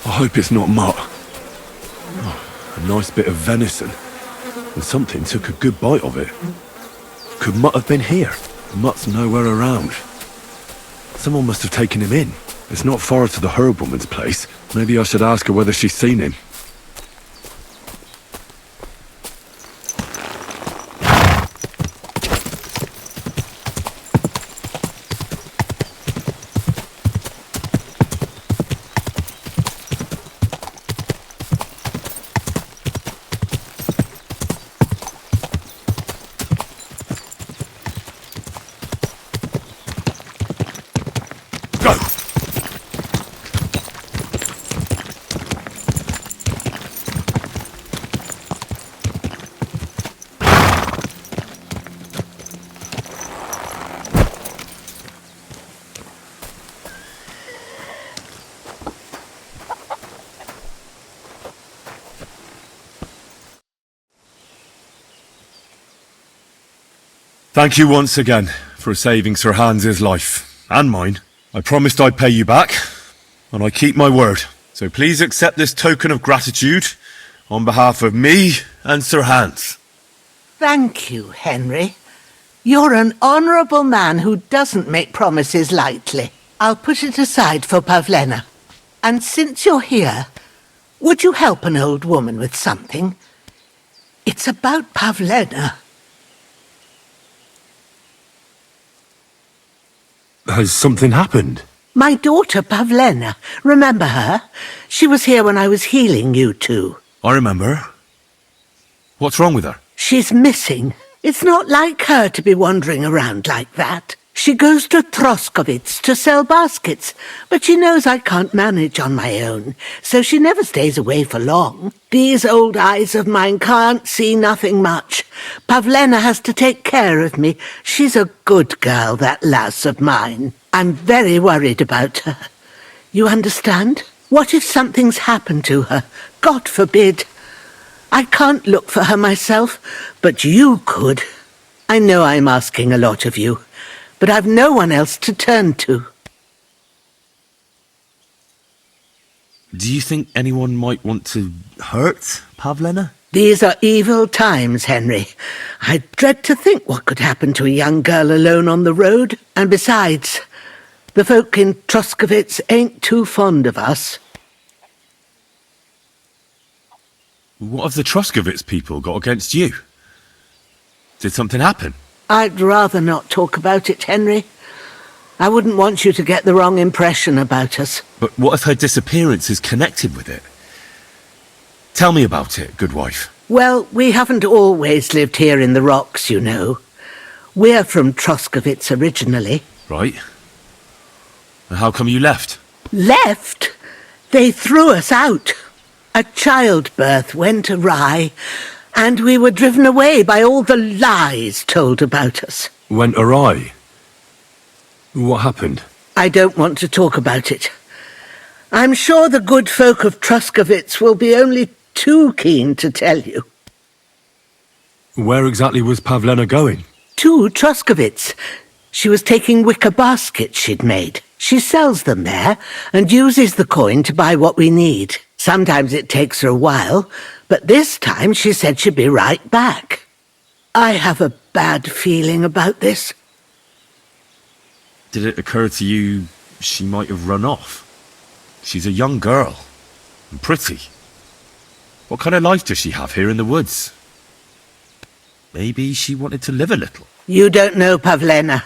I hope it's not Mutt. Oh, a nice bit of venison. And something took a good bite of it. Could Mutt have been here? Mutt's nowhere around. Someone must have taken him in. It's not far to the herb woman's place. Maybe I should ask her whether she's seen him. Thank you once again for saving Sir Hans's life, and mine. I promised I'd pay you back, and I keep my word. So please accept this token of gratitude on behalf of me and Sir Hans. Thank you, Henry. You're an honourable man who doesn't make promises lightly. I'll put it aside for Pavlena. And since you're here, would you help an old woman with something? It's about Pavlena. Has something happened? My daughter Pavlena. Remember her? She was here when I was healing you two. I remember. What's wrong with her? She's missing. It's not like her to be wandering around like that. She goes to Troskovitz to sell baskets, but she knows I can't manage on my own, so she never stays away for long. These old eyes of mine can't see nothing much. Pavlena has to take care of me. She's a good girl, that lass of mine. I'm very worried about her. You understand? What if something's happened to her? God forbid. I can't look for her myself, but you could. I know I'm asking a lot of you, but I've no one else to turn to. Do you think anyone might want to hurt Pavlena? These are evil times, Henry. I dread to think what could happen to a young girl alone on the road. And besides, the folk in Troskovitz ain't too fond of us. What have the Troskovitz people got against you? Did something happen? I'd rather not talk about it, Henry. I wouldn't want you to get the wrong impression about us. But what if her disappearance is connected with it? Tell me about it, good wife. Well, we haven't always lived here in the rocks, you know. We're from Troskovitz originally. Right. And how come you left? Left? They threw us out. A childbirth went awry, and we were driven away by all the lies told about us. Went awry? What happened? I don't want to talk about it. I'm sure the good folk of Troskovitz will be only too keen to tell you. Where exactly was Pavlena going? To Troskovitz. She was taking wicker baskets she'd made. She sells them there and uses the coin to buy what we need. Sometimes it takes her a while, but this time she said she'd be right back. I have a bad feeling about this. Did it occur to you she might have run off? She's a young girl, and pretty. What kind of life does she have here in the woods? Maybe she wanted to live a little. You don't know Pavlena.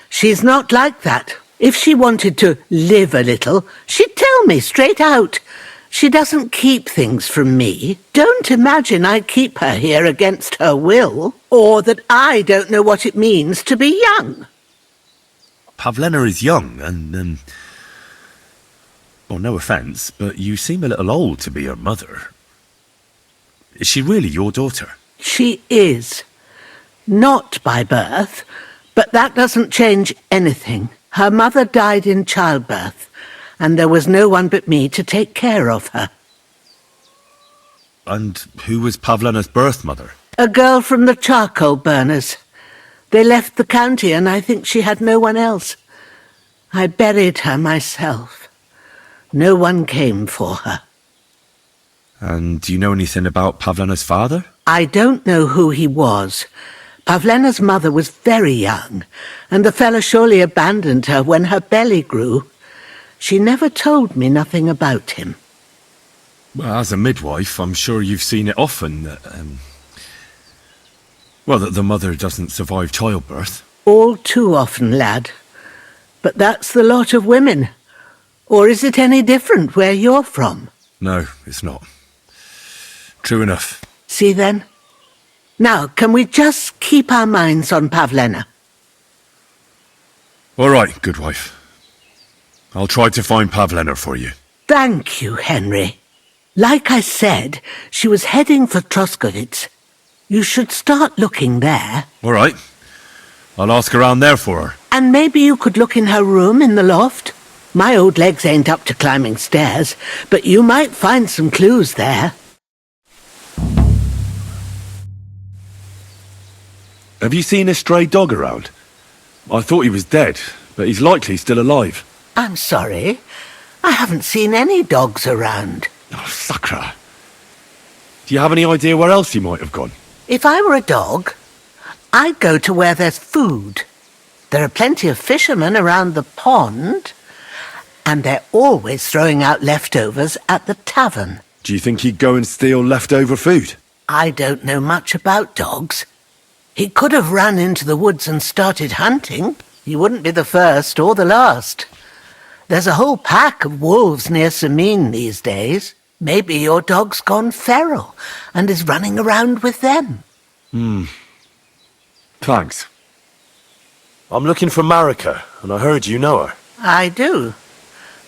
She's not like that. If she wanted to live a little, she'd tell me straight out. She doesn't keep things from me. Don't imagine I keep her here against her will, or that I don't know what it means to be young. Pavlena is young, and, Well, no offence, but you seem a little old to be her mother. Is she really your daughter? She is. Not by birth, but that doesn't change anything. Her mother died in childbirth, and there was no one but me to take care of her. And who was Pavlena's birth mother? A girl from the charcoal burners. They left the county, and I think she had no one else. I buried her myself. No one came for her. And do you know anything about Pavlena's father? I don't know who he was. Pavlena's mother was very young, and the fella surely abandoned her when her belly grew. She never told me nothing about him. Well, as a midwife, I'm sure you've seen it often that, that the mother doesn't survive childbirth. All too often, lad. But that's the lot of women. Or is it any different where you're from? No, it's not. True enough. See then? Now, can we just keep our minds on Pavlena? All right, good wife. I'll try to find Pavlena for you. Thank you, Henry. Like I said, she was heading for Troskovitz. You should start looking there. All right. I'll ask around there for her. And maybe you could look in her room in the loft. My old legs ain't up to climbing stairs, but you might find some clues there. Have you seen a stray dog around? I thought he was dead, but he's likely still alive. I'm sorry. I haven't seen any dogs around. Oh, Sakra. Do you have any idea where else he might have gone? If I were a dog, I'd go to where there's food. There are plenty of fishermen around the pond, and they're always throwing out leftovers at the tavern. Do you think he'd go and steal leftover food? I don't know much about dogs. He could have run into the woods and started hunting. He wouldn't be the first or the last. There's a whole pack of wolves near Samin these days. Maybe your dog's gone feral and is running around with them. Thanks. I'm looking for Marika, and I heard you know her. I do.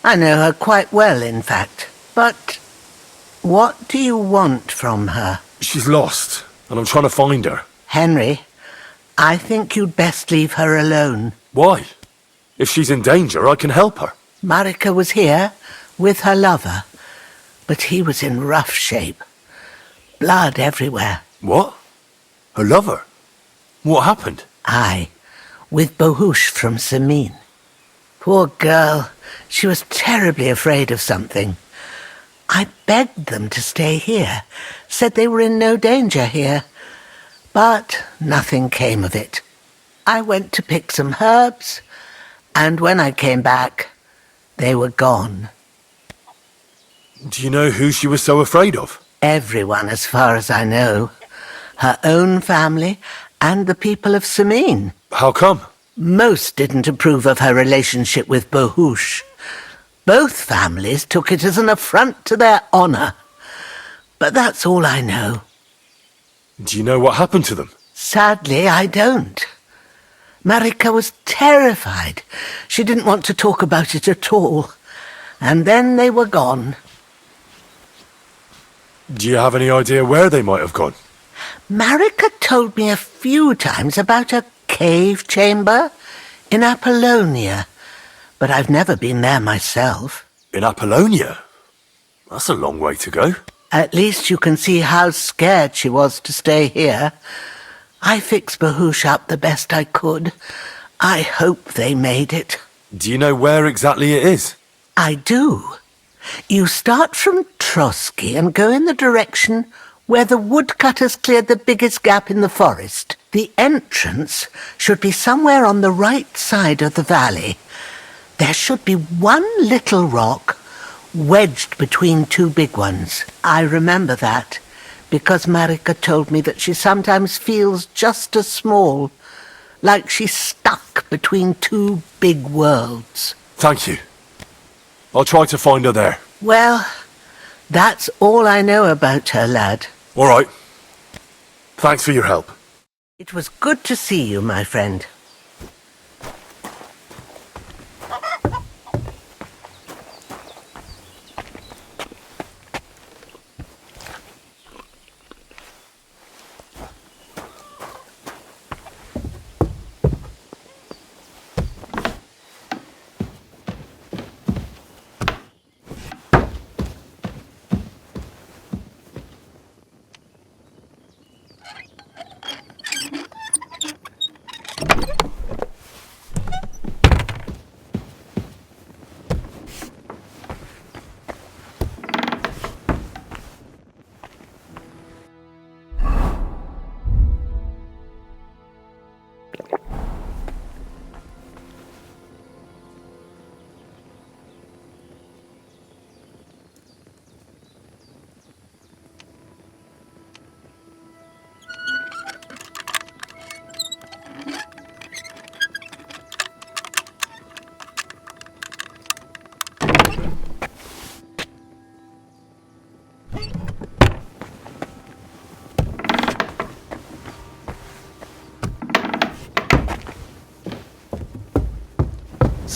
I know her quite well, in fact. But what do you want from her? She's lost, and I'm trying to find her. Henry, I think you'd best leave her alone. Why? If she's in danger, I can help her. Marika was here with her lover, but he was in rough shape. Blood everywhere. What? Her lover? What happened? Aye, with Bohush from Samin. Poor girl, she was terribly afraid of something. I begged them to stay here, said they were in no danger here. But nothing came of it. I went to pick some herbs, and when I came back, they were gone. Do you know who she was so afraid of? Everyone, as far as I know. Her own family and the people of Samin. How come? Most didn't approve of her relationship with Bohush. Both families took it as an affront to their honor. But that's all I know. Do you know what happened to them? Sadly, I don't. Marika was terrified. She didn't want to talk about it at all. And then they were gone. Do you have any idea where they might have gone? Marika told me a few times about a cave chamber in Apollonia, but I've never been there myself. In Apollonia? That's a long way to go. At least you can see how scared she was to stay here. I fixed Bohush up the best I could. I hope they made it. Do you know where exactly it is? I do. You start from Trotsky and go in the direction where the woodcutters cleared the biggest gap in the forest. The entrance should be somewhere on the right side of the valley. There should be one little rock wedged between two big ones. I remember that, because Marika told me that she sometimes feels just as small, like she's stuck between two big worlds. Thank you. I'll try to find her there. Well, that's all I know about her, lad. All right. Thanks for your help. It was good to see you, my friend.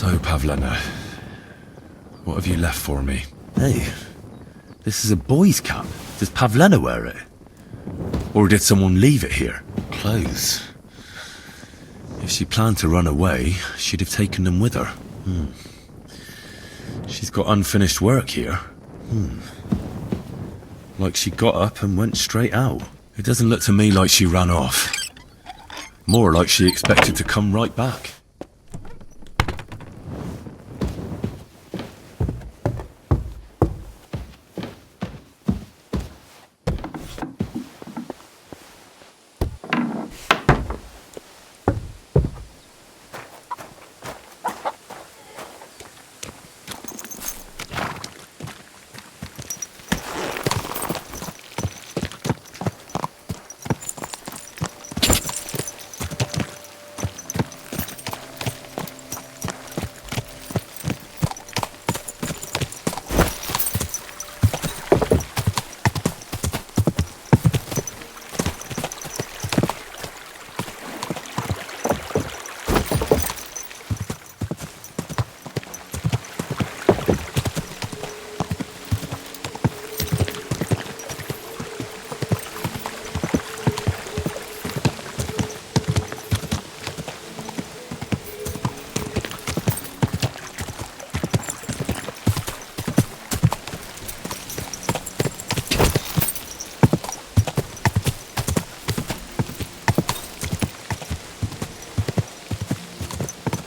So, Pavlena, what have you left for me? Hey, this is a boy's cap. Does Pavlena wear it? Or did someone leave it here? Clothes. If she planned to run away, she'd have taken them with her. She's got unfinished work here. Like she got up and went straight out. It doesn't look to me like she ran off. More like she expected to come right back.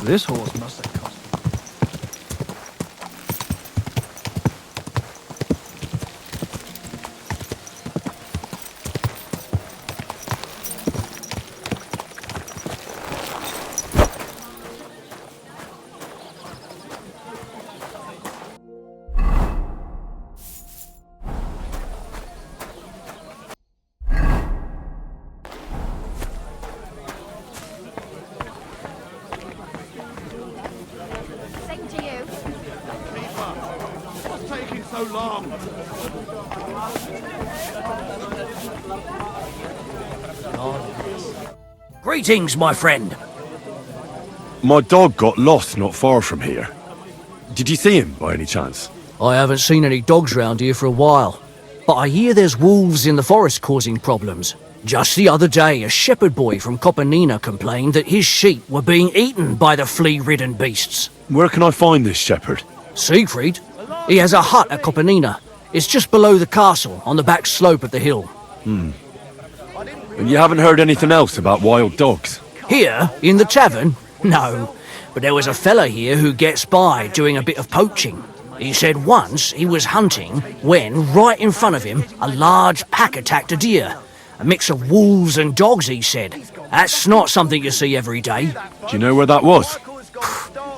This horse must have cost. So long. Greetings, my friend. My dog got lost not far from here. Did you see him by any chance? I haven't seen any dogs round here for a while, but I hear there's wolves in the forest causing problems. Just the other day, a shepherd boy from Kopanina complained that his sheep were being eaten by the flea-ridden beasts. Where can I find this shepherd? Siegfried? He has a hut at Kopanina. It's just below the castle, on the back slope of the hill. And you haven't heard anything else about wild dogs? Here, in the tavern? No. But there was a fella here who gets by doing a bit of poaching. He said once he was hunting when, right in front of him, a large pack attacked a deer. A mix of wolves and dogs, he said. That's not something you see every day. Do you know where that was?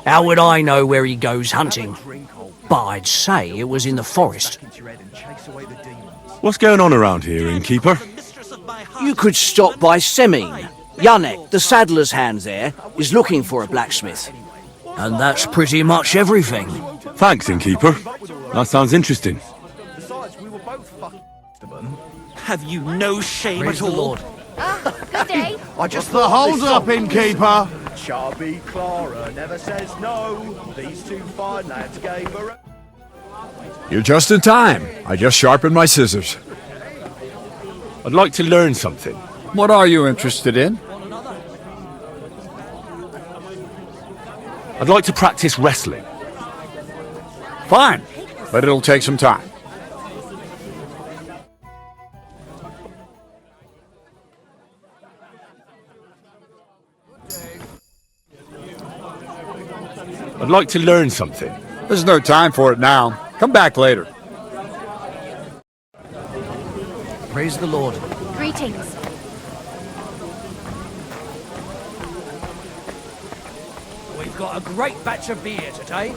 How would I know where he goes hunting? But I'd say it was in the forest. What's going on around here, innkeeper? You could stop by Semin. Janek, the saddler's hand there, is looking for a blacksmith. And that's pretty much everything. Thanks, innkeeper. That sounds interesting. Have you no shame Praise at the all? Lord. Good day. I just the hold up, innkeeper. Chubby Clara never says no. These two fine lads gave her a... You're just in time. I just sharpened my scissors. I'd like to learn something. What are you interested in? I'd like to practice wrestling. Fine, but it'll take some time. I'd like to learn something. There's no time for it now. Come back later. Praise the Lord. Greetings. We've got a great batch of beer today.